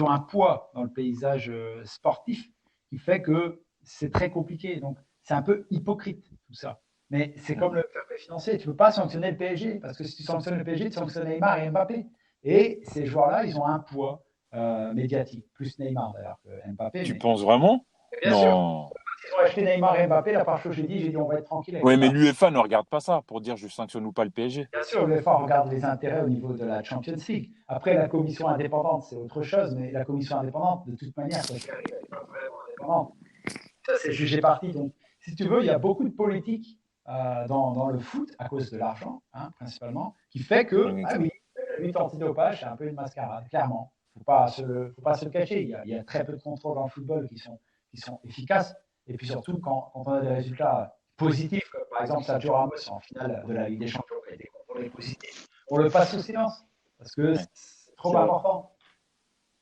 un poids dans le paysage sportif qui fait que c'est très compliqué. Donc, c'est un peu hypocrite tout ça. Mais c'est comme le fair play financier. Tu ne peux pas sanctionner le PSG parce que si tu sanctionnes le PSG, tu sanctionnes Neymar et Mbappé. Et ces joueurs-là, ils ont un poids médiatique, plus Neymar d'ailleurs que Mbappé. Tu Mais penses vraiment? bien sûr, Non. ils ont acheté Neymar et Mbappé. La part chose, j'ai dit, on va être tranquille avec Oui, ça. mais l'UEFA ne regarde pas ça pour dire je sanctionne ou pas le PSG. Bien sûr, l'UEFA regarde les intérêts au niveau de la Champions League. Après, la commission indépendante, c'est autre chose, mais la commission indépendante, de toute manière, elle n'est pas vraiment indépendante. Ça, c'est jugé parti. Donc, si tu veux, il y a beaucoup de politique dans le foot à cause de l'argent, hein, principalement, qui fait que, ah oui, la lutte antidopage, c'est un peu une mascarade, clairement. Il ne faut pas se le cacher. Il y a très peu de contrôles dans le football qui sont efficaces. Et puis surtout, quand on a des résultats positifs, comme par exemple Sergio Ramos en finale de la Ligue des Champions, qui a été contrôlé positif, on le passe sous silence parce que Ouais. c'est trop important.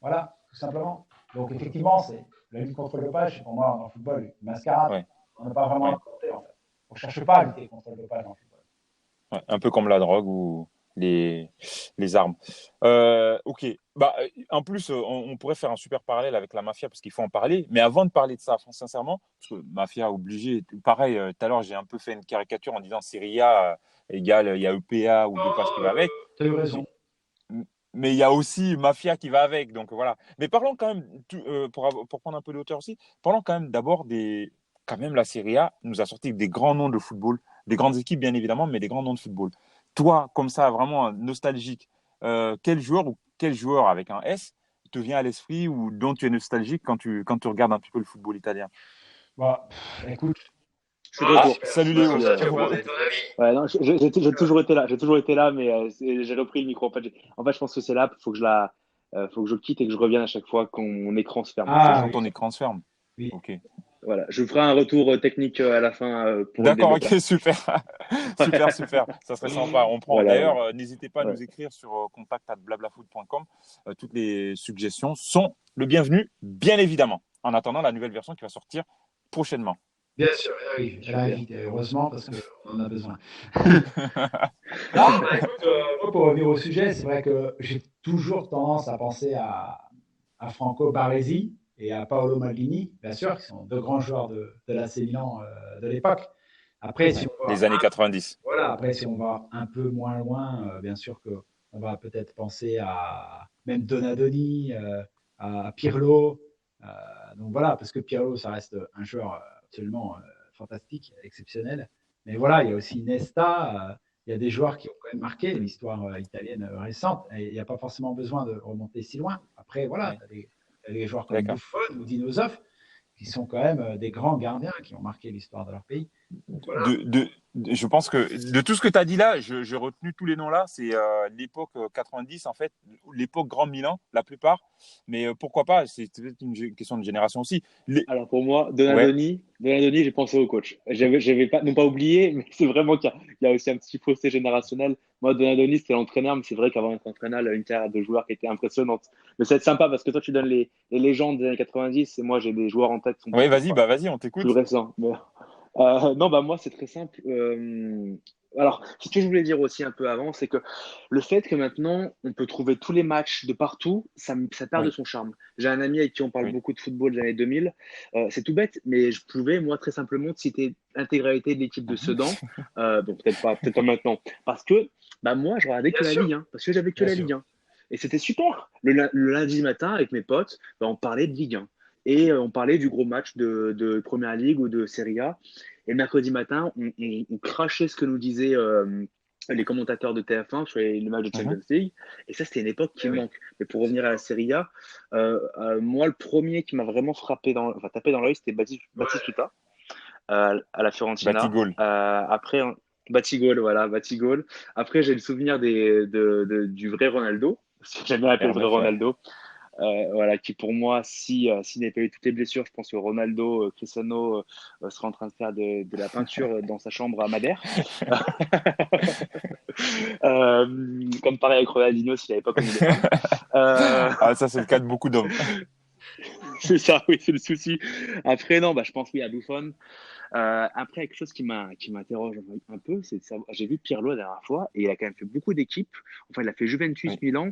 Voilà, tout simplement. Donc effectivement, c'est la lutte contre le dopage, c'est pour moi dans le football une mascarade. Ouais. On n'a pas vraiment Ouais. importé en fait. On ne cherche pas à lutter contre le dopage dans le football. Ouais. Un peu comme la drogue ou les, les armes. Ok. Bah, en plus, on pourrait faire un super parallèle avec la mafia parce qu'il faut en parler. Mais avant de parler de ça, sincèrement, parce que mafia obligé, pareil, tout à l'heure, j'ai un peu fait une caricature en disant Serie A égale, il y a EPA ou dopage qui va avec. Tu as eu raison. Mais il y a aussi Mafia qui va avec, donc voilà. Mais parlons quand même, pour prendre un peu de hauteur aussi, parlons quand même d'abord des. Quand même, la Serie A nous a sorti des grands noms de football, des grandes équipes bien évidemment, mais des grands noms de football. Toi, comme ça, vraiment nostalgique, quel joueur ou quel joueur avec un S te vient à l'esprit ou dont tu es nostalgique quand tu regardes un petit peu le football italien? Bah, écoute, Je suis de retour. Salut Merci. Léo. Ouais, non, j'ai toujours été là. J'ai toujours été là, mais j'ai repris le micro. En fait, je pense que c'est là. Faut que je quitte et que je revienne à chaque fois quand mon écran se ferme. Ah, Ah quand oui, ton écran se ferme. oui. Ok. Voilà, je ferai un retour technique à la fin pour le D'accord, ok, développement. super. Super, super. Ça serait sympa. On prend. Voilà, D'ailleurs, voilà. n'hésitez pas à Ouais. nous écrire sur contact@blablafoot.com. Toutes les suggestions sont le bienvenu, bien évidemment. En attendant la nouvelle version qui va sortir prochainement. Bien sûr, elle arrive, elle Super. arrive, heureusement, parce qu'on en a besoin. Non, bah, écoute, moi, pour revenir au sujet, c'est vrai que j'ai toujours tendance à penser à Franco Baresi et à Paolo Maldini, bien sûr, qui sont deux grands joueurs de l'AC Milan de l'époque. Après, si Ouais. on va Les années 90. Voilà, après, si on va un peu moins loin, bien sûr qu'on va peut-être penser à même Donadoni, à Pirlo. euh, donc voilà, parce que Pirlo, ça reste un joueur absolument fantastique, exceptionnel. Mais voilà, il y a aussi Nesta, il y a des joueurs qui ont quand même marqué l'histoire italienne récente. Et il n'y a pas forcément besoin de remonter si loin. Après, voilà, Ouais. tu as des joueurs comme D'accord. Buffon ou Dinozof qui sont quand même des grands gardiens qui ont marqué l'histoire de leur pays. Donc voilà. Je pense que de tout ce que tu as dit là, j'ai retenu tous les noms là. C'est l'époque 90, en fait, l'époque Grand Milan, la plupart. Mais pourquoi pas, c'est peut-être une question de génération aussi. Alors pour moi, Ouais, Donadoni, j'ai pensé au coach. J'avais pas, non pas oublié, mais c'est vraiment qu'il y a aussi un petit fossé générationnel. Moi, Donadoni, c'était l'entraîneur, mais c'est vrai qu'avant d'être entraîneur, il a une carrière de joueur qui était impressionnante. Mais c'est sympa parce que toi, tu donnes les légendes des années 90 et moi, j'ai des joueurs en tête qui sont ouais, plus, vas-y, bah vas-y, on plus t'écoute. récents. Non, bah moi, c'est très simple. Alors, ce que je voulais dire aussi un peu avant, c'est que le fait que maintenant, on peut trouver tous les matchs de partout, ça perd de Oui, son charme. J'ai un ami avec qui on parle oui. beaucoup de football des années 2000. C'est tout bête, mais je pouvais, moi, très simplement citer l'intégralité de l'équipe de Mhm. Sedan. Bon, peut-être pas maintenant. Parce que, bah, moi, je regardais que Bien la sûr, Ligue 1. Parce que j'avais que bien la sûr. Ligue 1. Et c'était super. Le lundi matin, avec mes potes, bah, on parlait de Ligue 1. Et on parlait du gros match de Première Ligue ou de Serie A. Et le mercredi matin, on crachait ce que nous disaient les commentateurs de TF1 sur les matchs de Mhm. Champions League. Et ça, c'était une époque qui Eh me oui. manque. Mais pour revenir à la Serie A, moi, le premier qui m'a vraiment tapé dans l'œil, c'était Batistuta à la Fiorentina. Batigol. Après, Batigol, voilà, Batigol. Après, j'ai le souvenir du vrai Ronaldo. J'aime bien l'appeler le vrai R9, ouais. Ronaldo. Voilà, qui pour moi, s'il n'avait pas eu toutes les blessures, je pense que Ronaldo, Cristiano serait en train de faire de la peinture dans sa chambre à Madère. Comme pareil avec Ronaldinho s'il n'avait pas connu les femmes. Euh, Ah, ça, c'est le cas de beaucoup d'hommes. c'est ça, oui, c'est le souci. Après, non, bah, je pense oui à Buffon. Après, quelque chose qui m'interroge un peu, c'est de savoir, j'ai vu Pirlo la dernière fois et il a quand même fait beaucoup d'équipes. Enfin, il a fait Juventus, Oui, Milan.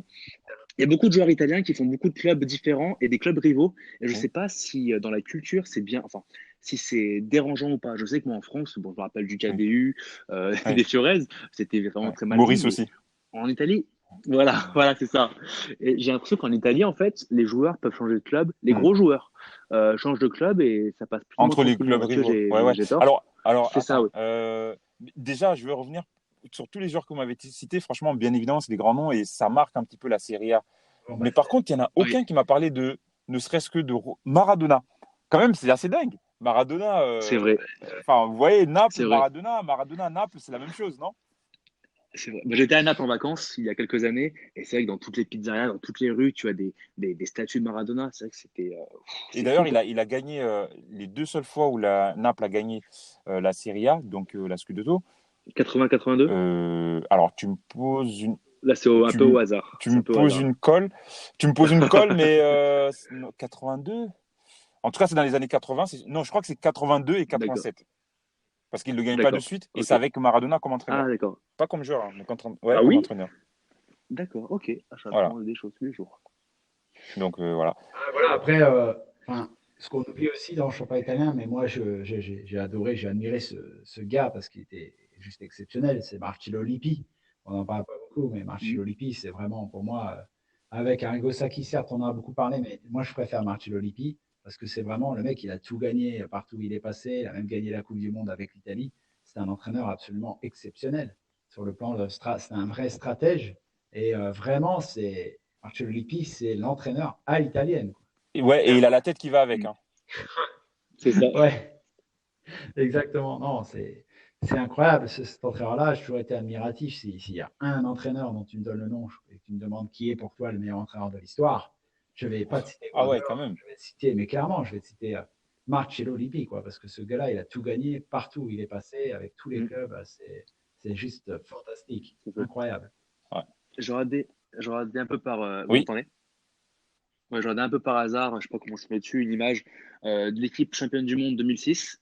Il y a beaucoup de joueurs italiens qui font beaucoup de clubs différents et des clubs rivaux. Et je ne oui, sais pas si dans la culture, c'est bien, enfin, si c'est dérangeant ou pas. Je sais que moi en France, bon, je me rappelle du oui, KDU, oui, des Fiorez, c'était vraiment ouais. très mal vu, Maurice mais aussi. en Italie, voilà, voilà, c'est ça. Et j'ai l'impression qu'en Italie, en fait, les joueurs peuvent changer de club, les Hmm. gros joueurs changent de club et ça passe plus ou moins Entre les tranquillement. clubs Est-ce que rivaux. Ouais, ouais. j'ai tort? Alors, C'est ça, attends. oui. Déjà, je veux revenir sur tous les joueurs que vous m'avez cités. Franchement, bien évidemment, c'est des grands noms et ça marque un petit peu la Serie A. Bon, bah, Mais par contre, il n'y en a Oui, aucun qui m'a parlé de, ne serait-ce que de Maradona. Quand même, c'est assez dingue. Maradona, c'est vrai, enfin, vous voyez, c'est Naples, vrai. Maradona, Naples, c'est la même chose, non? C'est vrai. Bah, j'étais à Naples en vacances il y a quelques années, et c'est vrai que dans toutes les pizzerias, dans toutes les rues, tu as des statues de Maradona. C'est vrai que Et c'est fou, d'ailleurs, quoi. il a gagné les deux seules fois où Naples a gagné la Serie A, donc la Scudetto. 80-82, Alors, tu me poses une, là, c'est un tu, peu au me- hasard. tu C'est un me peu au poses hasard. une colle. Tu me poses une colle, mais non, 82. En tout cas, c'est dans les années 80. Non, je crois que c'est 82 et D'accord, 87. Parce qu'il ne le gagne pas de d'accord, suite. Et c'est ok. avec Maradona comme entraîneur. Ah, d'accord. Pas comme joueur, hein, mais ouais, Ah comme oui? entraîneur. D'accord, ok. Ah, Voilà. j'apprends des choses tous les jours. Donc, voilà. Ah, voilà, après, enfin, ce qu'on oublie aussi dans le championnat italien, mais moi j'ai adoré, j'ai admiré ce gars parce qu'il était juste exceptionnel, c'est Marcello Lippi. On n'en parle pas beaucoup, mais Hmm. Marcello Lippi, c'est vraiment pour moi, avec Arrigo Sacchi, certes, on en a beaucoup parlé, mais moi je préfère Marcello Lippi parce que c'est vraiment le mec, il a tout gagné partout où il est passé, il a même gagné la Coupe du Monde avec l'Italie. C'est un entraîneur absolument exceptionnel. Sur le plan de c'est un vrai stratège et vraiment, Marcello Lippi, c'est l'entraîneur à l'italienne. Et, ouais, et il a la tête qui va avec, Hmm. hein. C'est ça. Ouais, exactement. Non, c'est incroyable cet entraîneur-là. J'ai toujours été admiratif. S'il y a un entraîneur dont tu me donnes le nom et que tu me demandes qui est pour toi le meilleur entraîneur de l'histoire, je ne vais pas te citer Ah ouais, Guardiola, quand même. je vais te citer, mais clairement, je vais te citer Marcello Lippi, quoi, parce que ce gars-là, il a tout gagné partout où il est passé, avec tous les clubs. C'est juste fantastique, incroyable. Ouais. Je regardais un peu par. Vous Oui. m'entendez? Ouais, je regardais un peu par hasard, je sais pas comment se met dessus, une image de l'équipe championne du monde 2006.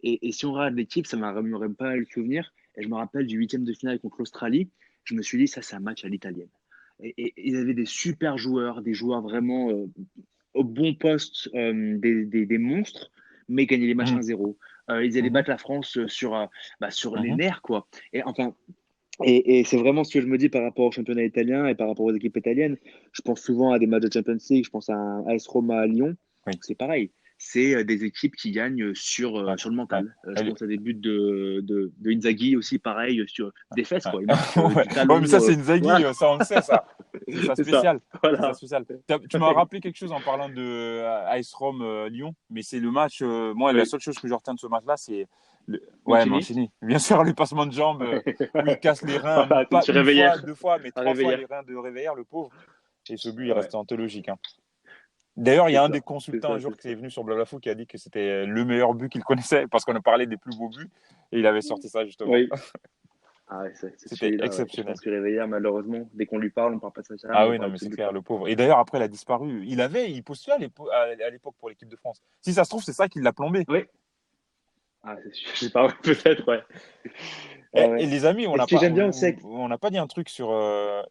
Et si on regarde l'équipe, ça m'a remémoré pas mal de souvenirs. Et je me rappelle du huitième de finale contre l'Australie. Je me suis dit, ça, c'est un match à l'italienne. Et ils avaient des super joueurs, des joueurs vraiment au bon poste, des monstres, mais ils gagnaient les matchs Mhm. 1-0. Ils allaient Mhm. battre la France sur les Mhm. nerfs, quoi. Et enfin, et c'est vraiment ce que je me dis par rapport au championnat italien et par rapport aux équipes italiennes. Je pense souvent à des matchs de Champions League, je pense à un AS Roma à Lyon. Oui. C'est pareil. C'est des équipes qui gagnent sur le Ouais. mental. Je Ouais. pense à des buts de Inzaghi aussi, pareil, sur des fesses, Ouais. quoi. Il marque Ouais. du talon. Ouais, mais ça, c'est Inzaghi, Voilà, ça, on le sait, ça. C'est ça c'est ça. spécial. C'est ça Voilà. spécial. Tu m'as rappelé quelque chose en parlant de AS Rome Lyon, mais c'est le match. Moi, la Oui. seule chose que je retiens de ce match-là, c'est. Ouais, Mancini. Mancini. Bien sûr, le passement de jambes où il casse les reins, Voilà, pas tu une réveillère. fois, deux fois, mais À 3 fois réveillère. les reins de Réveillère, le pauvre. Et ce but, il Ouais, reste anthologique. Hein. D'ailleurs, il y c'est a un ça. des C'est consultants ça, un jour c'est qui ça. est venu sur Blablafoot qui a dit que c'était le meilleur but qu'il connaissait parce qu'on a parlé des plus beaux buts et il avait sorti ça justement. Oui. Ah ouais, c'est C'était celui-là, ouais. Je exceptionnel. pense que Réveillère, malheureusement, dès qu'on lui parle, on parle pas de ça, Ah mais on oui, non, parle de mais ce c'est clair, but-là. le pauvre. Et d'ailleurs, après, il a disparu. Il postulait à l'époque pour l'équipe de France. Si ça se trouve, c'est ça qui l'a plombé. Oui. Ah, c'est sûr. Je sais pas, ouais, peut-être, ouais. Ah Et ouais. les amis, Et ce que j'aime bien aussi avec... on n'a pas dit un truc sur.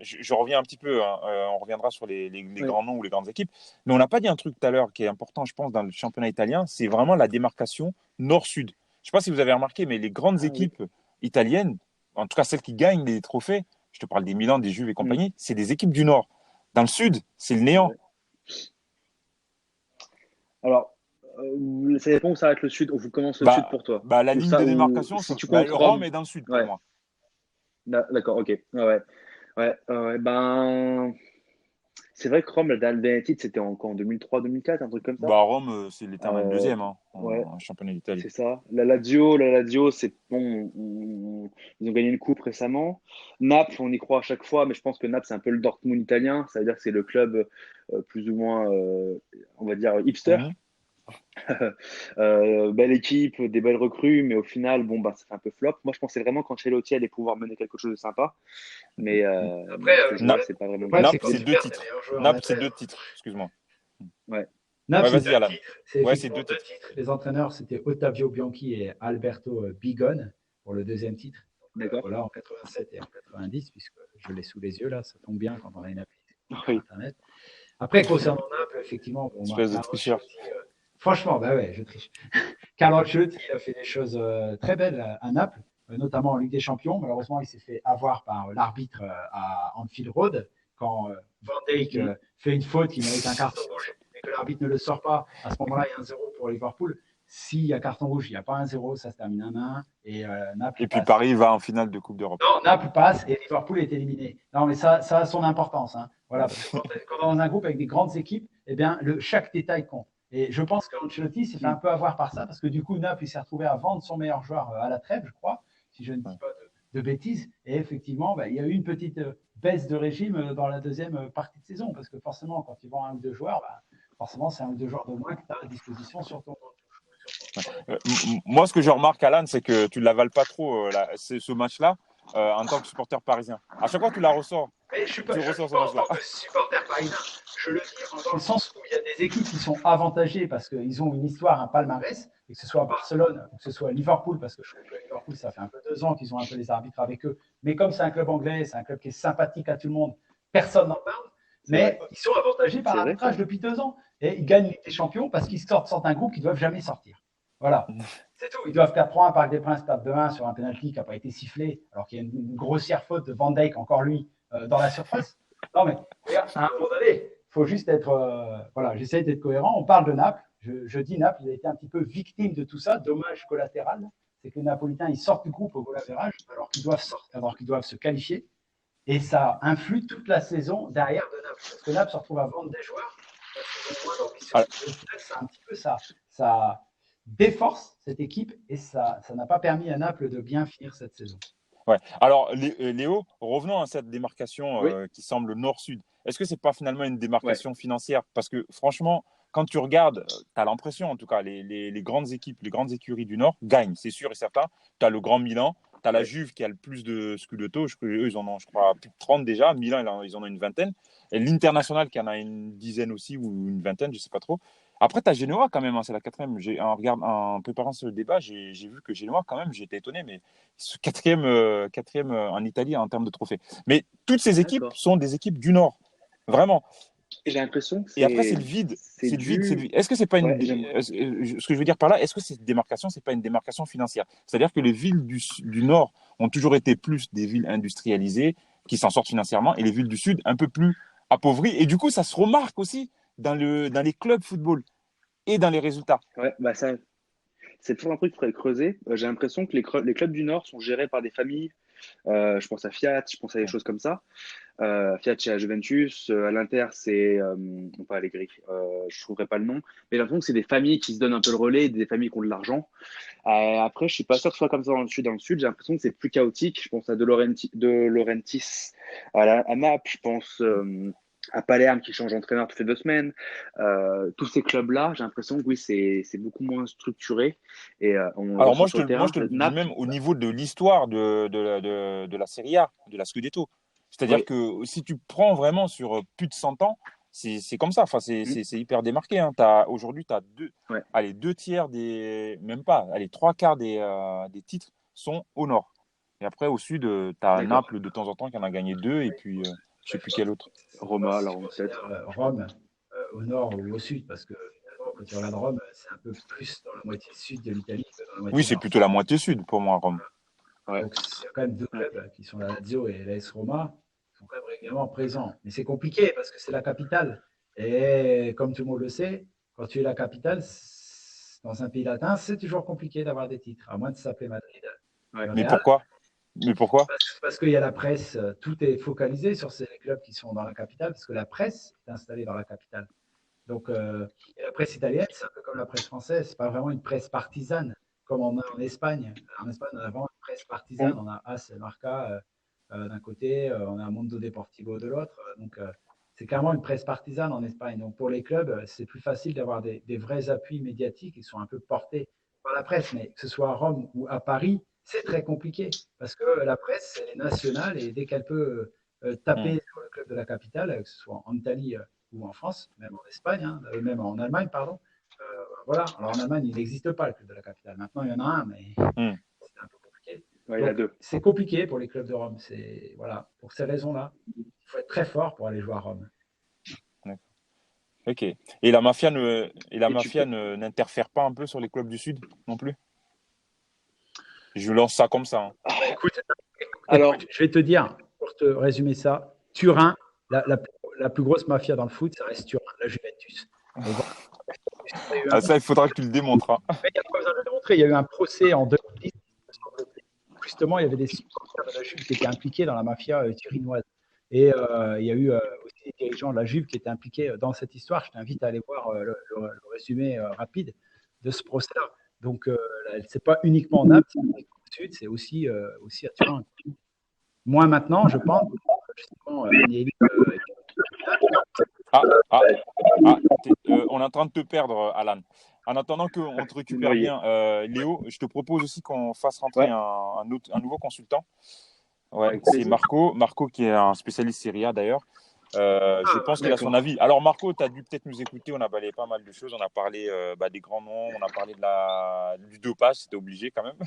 Je reviens un petit peu, hein, on reviendra sur les Oui. grands noms ou les grandes équipes. Mais on n'a pas dit un truc tout à l'heure qui est important, je pense, dans le championnat italien. C'est vraiment la démarcation nord-sud. Je ne sais pas si vous avez remarqué, mais les grandes Ah oui. équipes italiennes, en tout cas celles qui gagnent les trophées, je te parle des Milan, des Juve et Mm. compagnie, c'est des équipes du nord. Dans le sud, c'est le C'est néant. vrai. Alors, ça dépend où s'arrête le sud, où commence le sud Bah, pour toi. la Ou ligne de ça, ou démarcation, si tu comptes Rome Rome. est dans le sud pour Ouais, moi. d'accord, ok. Ouais, ouais. Ouais, ben, c'est vrai que Rome, le dernier titre, c'était en 2003-2004, un truc comme ça. Rome, c'est l'éternel Euh, deuxième hein, ouais, en championnat d'Italie. c'est ça. La Lazio, c'est bon. Ils ont gagné une coupe récemment. Naples, on y croit à chaque fois, mais je pense que Naples, c'est un peu le Dortmund italien. Ça veut dire que c'est le club plus ou moins, on va dire, hipster. Mhm. Belle équipe, des belles recrues, mais au final, bon, bah, ça fait un peu flop. Moi, je pensais vraiment qu'Ancelotti allait pouvoir mener quelque chose de sympa, mais Après, ces le joueurs, problème, c'est pas le vraiment problème, gagné. c'est Naples, quand c'est tu deux perds tes titres. meilleurs joueurs en Naples, c'est entraîneur. deux titres. Excuse-moi. Ouais, Naples, Ouais, c'est vas-y, deux Alan. titres. C'est Ouais, c'est effectivement deux deux titres. titres. Les entraîneurs, c'était Ottavio Bianchi et Alberto Bigone pour le deuxième titre. Donc, d'accord. voilà, en 87 et en 90, puisque je l'ai sous les yeux là, ça tombe bien quand on a une appli sur Oui, Internet. Après, concernant Naples, effectivement, bon, Espèce de Carlo tricheur. Ancelotti, franchement, bah ouais, je triche. Carlo Ancelotti, il a fait des choses très belles à Naples, notamment en Ligue des Champions. Malheureusement, il s'est fait avoir par l'arbitre à Anfield Road quand Van Dijk mm, fait une faute qui mérite un carton rouge et que l'arbitre ne le sort pas. À ce moment-là, il y a un 0 pour Liverpool. S'il y a carton rouge, il n'y a pas un 0, ça se termine 1-1 et Naples Et puis passe. Paris va en finale de Coupe d'Europe. Non, Naples passe et Liverpool est éliminé. Non, mais ça a son importance. Hein. Voilà, parce que quand on est dans un groupe avec des grandes équipes, eh bien, chaque détail compte. Et je pense qu'Ancelotti s'est fait un mm, peu avoir par ça, parce que du coup, Naples il s'est retrouvé à vendre son meilleur joueur à la trêve, je crois, si je ne dis pas de bêtises. Et effectivement, bah, il y a eu une petite baisse de régime dans la deuxième partie de saison, parce que forcément, quand tu vends un ou deux joueurs, bah, forcément, c'est un ou deux joueurs de moins que tu as à disposition sur ton Moi, ce que je remarque, Alan, c'est que tu ne l'avales pas trop, ce match-là, en tant que supporter parisien. À chaque fois, tu la ressors. Mais je Tu ne le ressors dis ce pas en match-là. tant que supporter parisien. Je le dis dans le sens où il y a des équipes qui sont avantagées parce qu'ils ont une histoire, un palmarès, et que ce soit Barcelone ou que ce soit Liverpool, parce que je trouve que Liverpool, ça fait un peu 2 ans qu'ils ont un peu les arbitres avec eux. Mais comme c'est un club anglais, c'est un club qui est sympathique à tout le monde, personne n'en parle. c'est Mais vrai. ils sont avantagés par C'est vrai, ça. l'arbitrage depuis 2 ans. Et ils gagnent les champions parce qu'ils sortent un groupe qu'ils ne doivent jamais sortir. Voilà. C'est tout. Ils doivent perdre 3-1 par des Princes, perdre 2-1 sur un penalty qui n'a pas été sifflé, alors qu'il y a une grossière faute de Van Dijk, encore lui, dans la surface. Non, mais regarde, à un moment donné, il faut juste être. Voilà, j'essaie d'être cohérent. On parle de Naples. Je dis Naples, il a été un petit peu victime de tout ça. Dommage collatéral, c'est que les Napolitains, ils sortent du groupe au goal average alors qu'ils doivent se qualifier. Et ça influe toute la saison derrière de Naples. Parce que Naples se retrouve à vendre des joueurs parce qu'ils ont moins d'ambition. Et au final, c'est un petit peu ça déforce cette équipe et ça n'a pas permis à Naples de bien finir cette saison. Ouais. Alors, Léo, revenons à cette démarcation Oui, qui semble nord-sud. Est-ce que c'est pas finalement une ouais. démarcation financière? Parce que franchement, quand tu regardes, tu as l'impression, en tout cas, les grandes équipes, les grandes écuries du Nord gagnent, c'est sûr et certain. Tu as le Grand Milan, tu as la Juve qui a le plus de Scudetto. Eux, ils en ont, je crois, plus de 30 déjà. Milan, ils en ont une vingtaine. Et l'International qui en a une dizaine aussi, ou une vingtaine, je ne sais pas trop. Après, tu as Genoa quand même, hein, c'est la quatrième. En préparant ce débat, j'ai vu que Genoa, quand même, j'étais étonné, mais quatrième en Italie en termes de trophées. Mais toutes ces équipes sont des équipes du Nord, vraiment. Et j'ai l'impression que et après, c'est le vide. C'est le vide. Est-ce que c'est pas ce que je veux dire par là, est-ce que cette démarcation, c'est pas une démarcation financière? C'est-à-dire que les villes du Nord ont toujours été plus des villes industrialisées qui s'en sortent financièrement, et les villes du Sud un peu plus appauvries. Et du coup, ça se remarque aussi dans les clubs football et dans les résultats. Ouais, bah ça, c'est toujours un truc qu'il faudrait creuser. J'ai l'impression que les clubs du Nord sont gérés par des familles. Je pense à Fiat, je pense à des choses comme ça. Fiat, c'est à Juventus. À l'Inter, c'est non pas Allegri. Je ne trouverai pas le nom. Mais j'ai l'impression que c'est des familles qui se donnent un peu le relais, des familles qui ont de l'argent. Après, je suis pas sûr que ce soit comme ça dans le Sud. Dans le Sud, j'ai l'impression que c'est plus chaotique. Je pense à De Laurentiis à Naples. Je pense à Palerme qui change d'entraîneur toutes les 2 semaines. Tous ces clubs-là, j'ai l'impression que oui, c'est beaucoup moins structuré. Et alors moi, je te le dis même au niveau de l'histoire de la Serie A, de la Scudetto. C'est-à-dire que si tu prends vraiment sur plus de 100 ans, c'est comme ça. Enfin, c'est hyper démarqué. Hein. Aujourd'hui, tu as deux tiers même pas, trois quarts des titres sont au nord. Et après, au sud, tu as Naples de temps en temps qui en a gagné 2, et puis je ne sais plus quel autre. Roma, alors peut-être. Rome, au nord ou au sud, parce que quand tu regardes Rome, c'est un peu plus dans la moitié sud de l'Italie que dans la moitié nord. C'est plutôt la moitié sud pour moi, Rome. Donc, il y a quand même 2 clubs qui sont la Lazio et l'AS Roma, qui sont quand même régulièrement présents. Mais c'est compliqué parce que c'est la capitale. Et comme tout le monde le sait, quand tu es la capitale, dans un pays latin, c'est toujours compliqué d'avoir des titres, à moins de s'appeler Madrid. Mais pourquoi? Parce qu'il y a la presse, tout est focalisé sur ces clubs qui sont dans la capitale, parce que la presse est installée dans la capitale. Donc, et la presse italienne, c'est un peu comme la presse française, c'est pas vraiment une presse partisane, comme on a en Espagne. En Espagne, on a vraiment une presse partisane, on a AS et Marca d'un côté, on a Mundo Deportivo de l'autre. Donc, c'est carrément une presse partisane en Espagne. Donc, pour les clubs, c'est plus facile d'avoir des vrais appuis médiatiques qui sont un peu portés par la presse. Mais que ce soit à Rome ou à Paris, c'est très compliqué parce que la presse, elle est nationale, et dès qu'elle peut taper sur le club de la capitale, que ce soit en Italie ou en France, même en Espagne, hein, même en Allemagne, pardon. Voilà. Alors en Allemagne, il n'existe pas le club de la capitale. Maintenant, il y en a un, mais c'est un peu compliqué. Ouais, il y en a 2. C'est compliqué pour les clubs de Rome. Voilà, pour ces raisons-là, il faut être très fort pour aller jouer à Rome. Ok. Et la mafia n'interfère pas un peu sur les clubs du Sud non plus? Je lance ça comme ça. Hein. Écoute, je vais te dire, pour te résumer ça, Turin, la plus grosse mafia dans le foot, ça reste Turin, la Juventus. Ça, il faudra que tu le démontres. Hein. Il n'y a pas besoin de le démontrer. Il y a eu un procès en 2010. Justement, il y avait des supporters de la Juve qui étaient impliqués dans la mafia turinoise. Et il y a eu aussi des dirigeants de la Juve qui étaient impliqués dans cette histoire. Je t'invite à aller voir le résumé rapide de ce procès-là. Donc, ce n'est pas uniquement en Naples, c'est au Sud, c'est aussi à Turin. Moins maintenant, je pense. Justement, on est en train de te perdre, Alan. En attendant qu'on te récupère bien, Léo, je te propose aussi qu'on fasse rentrer un nouveau consultant. C'est Marco qui est un spécialiste Serie A d'ailleurs. Je pense qu'il a son avis. Alors Marco, tu as dû peut-être nous écouter, on a balayé pas mal de choses, on a parlé des grands noms, on a parlé du dopage, c'était obligé quand même.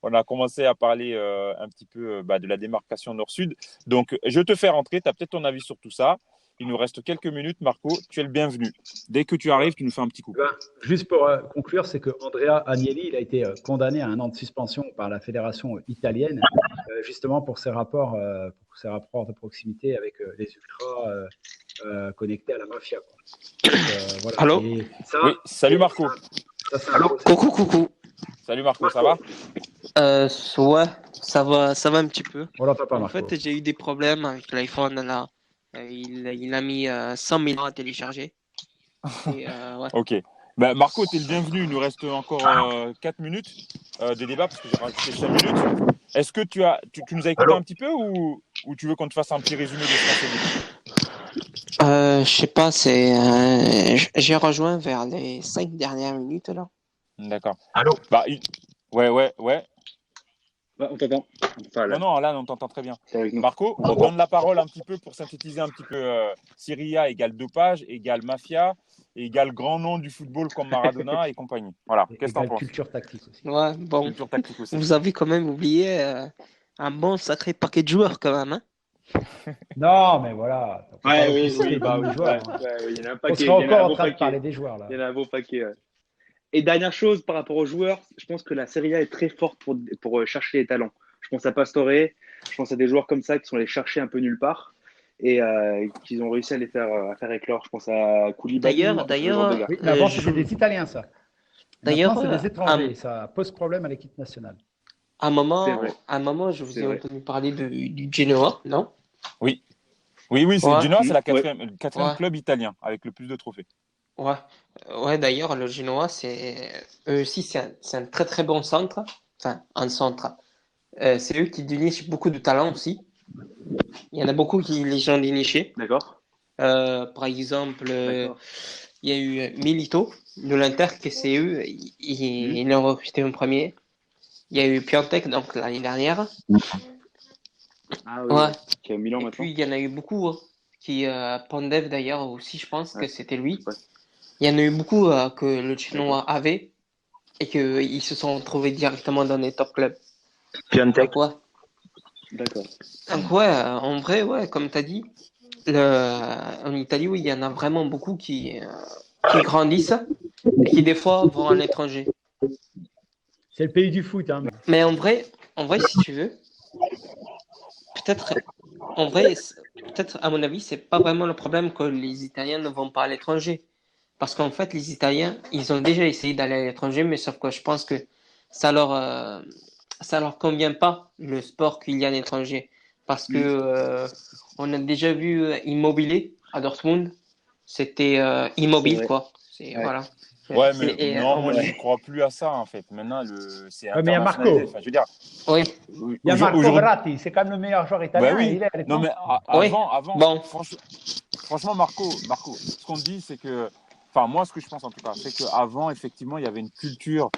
On a commencé à parler un petit peu de la démarcation nord-sud. Donc je te fais rentrer, tu as peut-être ton avis sur tout ça. Il nous reste quelques minutes, Marco, tu es le bienvenu. Dès que tu arrives, tu nous fais un petit coup. Juste pour conclure, c'est que Andrea Agnelli, il a été condamné à 1 an de suspension par la fédération italienne, justement pour ses rapports de proximité avec les ultras connectés à la mafia. Donc, voilà. Allô? Oui, salut Marco. Allô? Coucou. Salut Marco, ça va? Ouais, ça va un petit peu. On l'entend pas, Marco. En fait, j'ai eu des problèmes avec l'iPhone là. Il a mis 100 000 ans à télécharger. Et, Ok. Marco, tu es le bienvenu. Il nous reste encore 4 minutes de débat parce que j'ai rajouté 5 minutes. Est-ce que tu nous as écouté un petit peu ou tu veux qu'on te fasse un petit résumé de ce qu'on s'est dit? Je sais pas, j'ai rejoint vers les 5 dernières minutes là. D'accord. Allô? Bah, ouais. Ouais, on t'entend. Enfin, là, Non, là, on t'entend très bien. c'est avec nous. Marco, on donne la parole un petit peu pour synthétiser un petit peu. Serie A égale dopage, égale mafia, égale grand nom du football comme Maradona et compagnie. Voilà, qu'est-ce que t'en Égale penses? culture tactique aussi. Ouais, bon, Culture tactique aussi. vous avez quand même oublié un bon sacré paquet de joueurs quand même, hein. Non, mais voilà. Faut pas Oui, offusquer tous les joueurs, hein. il y en a un On paquet. sera Il y en a un encore en beau train de paquet. parler des joueurs là. Il y en a un beau paquet. Ouais. Et dernière chose par rapport aux joueurs, je pense que la Serie A est très forte pour chercher les talents. Je pense à Pastore, je pense à des joueurs comme ça qui sont allés chercher un peu nulle part et qu'ils ont réussi à faire éclore. Je pense à Koulibaly, ce genre de gars. Oui, mais avant, c'était je- des Italiens, ça. D'ailleurs, Maintenant, c'est des étrangers. un- Ça pose problème à l'équipe nationale. à un C'est moment, vrai. je vous C'est ai vrai. entendu parler du Genoa, non? Oui, c'est Ouais. Genoa, c'est Ouais. le quatrième Ouais. club italien avec le plus de trophées. Ouais, ouais. D'ailleurs, le Genoa, eux aussi, c'est un très très bon centre. Enfin, un centre. C'est eux qui dénichent beaucoup de talents aussi. Il y en a beaucoup qui les ont dénichés. D'accord. Par exemple, D'accord. il y a eu Milito de l'Inter, que c'est eux, ils l'ont recruté en premier. Il y a eu Piontek, donc l'année dernière. Ah oui, Ouais. qui est à Milan Et maintenant. puis il y en a eu beaucoup Pandev d'ailleurs aussi, je pense que Ouais. c'était lui. Ouais. Il y en a eu beaucoup que le Chinois avait et qu'ils se sont retrouvés directement dans les top clubs. Piontek. Donc, ouais. D'accord. Donc, ouais, en vrai, ouais, comme tu as dit, en Italie, oui, il y en a vraiment beaucoup qui grandissent et qui des fois vont à l'étranger. C'est le pays du foot. Hein. Mais en vrai, si tu veux, peut-être, en vrai, peut-être à mon avis, c'est pas vraiment le problème que les Italiens ne vont pas à l'étranger. Parce qu'en fait, les Italiens, ils ont déjà essayé d'aller à l'étranger, mais sauf que je pense que ça leur convient pas, le sport qu'il y a à l'étranger. Parce que on a déjà vu Immobilier à Dortmund. C'était C'est immobile, vrai. quoi. Ouais. Voilà. Ouais, mais Et, non, on moi va- je ne crois plus à ça en fait. Maintenant, c'est Ouais, mais il y a internationalisé. Marco. Enfin, je veux dire, Oui, Il y a Marco aujourd'hui, Verratti. C'est quand même le meilleur joueur bah italien et oui. il est à Non, mais l'étranger. oui. avant, Bon, franchement, Marco, ce qu'on dit, c'est que, enfin, moi, ce que je pense en tout cas, c'est qu'avant, effectivement, il y avait une culture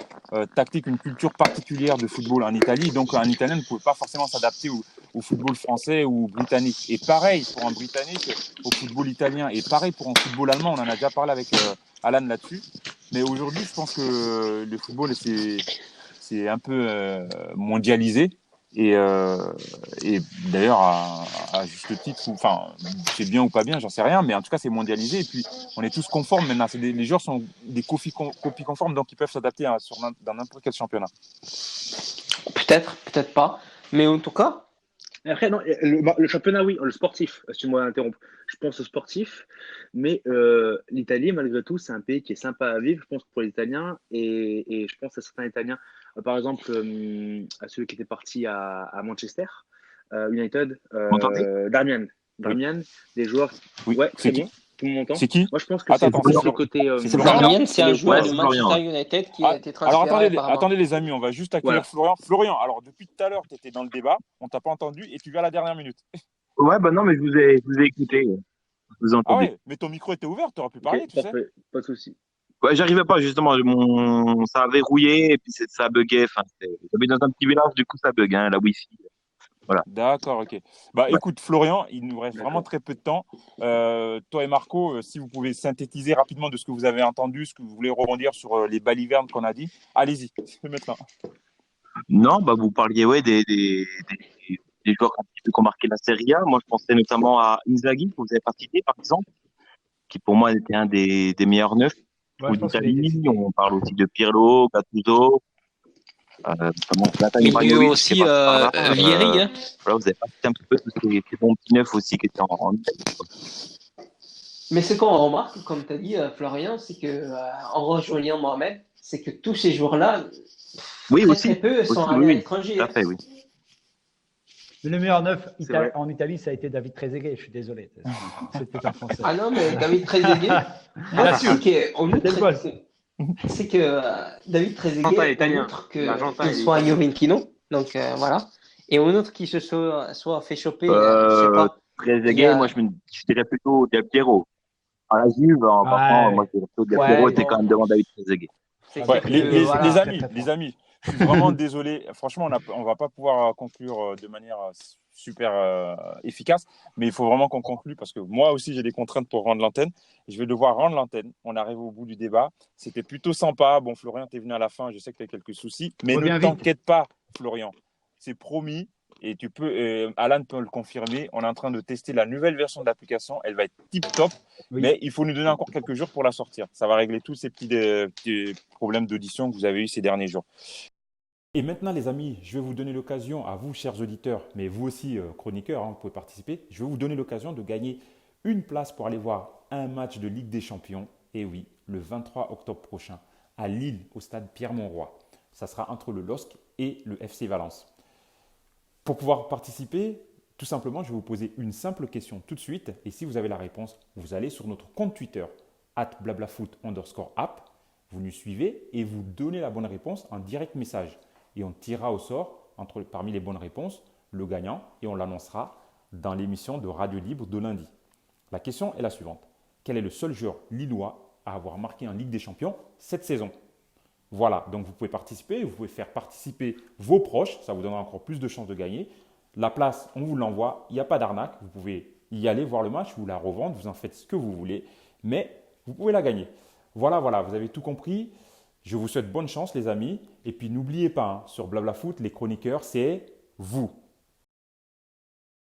tactique, une culture particulière de football en Italie. Donc, un Italien ne pouvait pas forcément s'adapter au football français ou britannique. Et pareil pour un Britannique au football italien. Et pareil pour un football allemand. On en a déjà parlé avec Alan là-dessus. Mais aujourd'hui, je pense que le football, c'est un peu mondialisé. Et d'ailleurs, à juste titre, enfin, c'est bien ou pas bien, j'en sais rien, mais en tout cas, c'est mondialisé. Et puis, on est tous conformes maintenant. Les joueurs sont des copies conformes, donc ils peuvent s'adapter dans n'importe quel championnat. peut-être pas. Mais en tout cas, Après, non, le championnat, oui, le sportif, excuse-moi d'interrompre. Je pense au sportif, mais l'Italie, malgré tout, c'est un pays qui est sympa à vivre, je pense, pour les Italiens. Et je pense à certains Italiens, par exemple, à celui qui était parti à Manchester United, Vous m'entendez? Darmian. Oui. Darmian, des joueurs. Oui. Ouais, très C'est qui? bien. Tout le monde m'entend. C'est qui? Moi, je pense que Attends, c'est c'est plus le Florian. côté. C'est Florian, là? Darmian, c'est un joueur Ouais, de c'est Florian. Manchester United qui a été Alors transféré apparemment. attendez les amis, on va juste accueillir Voilà. Florian. Florian, alors depuis tout à l'heure, tu étais dans le débat, on t'a pas entendu et tu viens à la dernière minute. Ouais, bah non, mais je vous ai écouté. Vous Ah entendez. ouais, mais ton micro était ouvert, tu aurais pu Ok, parler, tu sais. parfait, pas de souci. Ouais, j'arrivais pas, justement. Ça a verrouillé et puis ça buguait. Enfin, j'habite dans un petit village, du coup, ça bug, hein, la Wi-Fi. Voilà. D'accord, ok. Bah Ouais. écoute, Florian, il nous reste vraiment D'accord. très peu de temps. Toi et Marco, si vous pouvez synthétiser rapidement de ce que vous avez entendu, ce que vous voulez rebondir sur les balivernes qu'on a dit, allez-y, c'est maintenant. Non, bah, vous parliez, ouais, des joueurs un petit peu qui ont marqué la Serie A. Moi, je pensais notamment à Inzaghi, que vous avez pas cité, par exemple, qui pour moi était un des meilleurs neufs Ouais, je pense qu'il a été d'Italie. cité. On parle aussi de Pirlo, Gattuso, notamment Zlatan Il y a eu Ibrahimovic, qui est aussi passé par là. Vieri, hein. Voilà, vous avez pas cité un petit peu tous ces bons petits neufs aussi qui étaient en Italie, quoi. Mais ce qu'on remarque, comme tu as dit, Florian, c'est que en rejoignant Mohamed, c'est que tous ces joueurs-là, Oui, très aussi. peu sont Aussi, allés à oui, l'étranger. tout à fait, oui. Mais le meilleur neuf C'est vrai. en Italie, ça a été David Trezeguet. Je suis désolé. C'était un Français. Ah non, mais David Trezeguet, moi, Bien sûr. Quel goal. c'est que David Argentin, Trezeguet, italien. outre L'Argentin, qu'il il est soit italien. Juventino, donc voilà, et un autre qui se soit fait choper, je sais Euh, pas, Trezeguet, moi, je dirais plutôt Del Piero. À la Juve, en passant, moi, Ouais, je dirais plutôt Del Ouais, Piero mais était quand bon, même devant David Trezeguet. c'est Ouais, sûr Del que Piero, il les est voilà. très amis, très les fort. amis, je suis vraiment désolé. Franchement, on va pas pouvoir conclure de manière super efficace, mais il faut vraiment qu'on conclue parce que moi aussi, j'ai des contraintes pour rendre l'antenne. Je vais devoir rendre l'antenne. On arrive au bout du débat. C'était plutôt sympa. Bon, Florian, tu es venu à la fin. Je sais que tu as quelques soucis, mais ne Reviens vite. t'inquiète pas, Florian. C'est promis. Et Alan peut le confirmer. On est en train de tester la nouvelle version de l'application. Elle va être tip top. Oui. Mais il faut nous donner encore quelques jours pour la sortir. Ça va régler tous ces petits problèmes d'audition que vous avez eu ces derniers jours. Et maintenant, les amis, je vais vous donner l'occasion, à vous, chers auditeurs, mais vous aussi, chroniqueurs, vous pouvez participer. Je vais vous donner l'occasion de gagner une place pour aller voir un match de Ligue des Champions. Et oui, le 23 octobre prochain, à Lille, au stade Pierre-Mauroy. Ça sera entre le LOSC et le FC Valence. Pour pouvoir participer, tout simplement, je vais vous poser une simple question tout de suite. Et si vous avez la réponse, vous allez sur notre compte Twitter, @blablafoot_app. Vous nous suivez et vous donnez la bonne réponse en direct message. Et on tirera au sort, parmi les bonnes réponses, le gagnant et on l'annoncera dans l'émission de Radio Libre de lundi. La question est la suivante. Quel est le seul joueur lillois à avoir marqué en Ligue des Champions cette saison? Voilà, donc vous pouvez participer, vous pouvez faire participer vos proches, ça vous donnera encore plus de chances de gagner. La place, on vous l'envoie, il n'y a pas d'arnaque, vous pouvez y aller voir le match, vous la revendre, vous en faites ce que vous voulez, mais vous pouvez la gagner. Voilà, vous avez tout compris. Je vous souhaite bonne chance les amis, et puis n'oubliez pas, sur Blabla Foot, les chroniqueurs, c'est vous.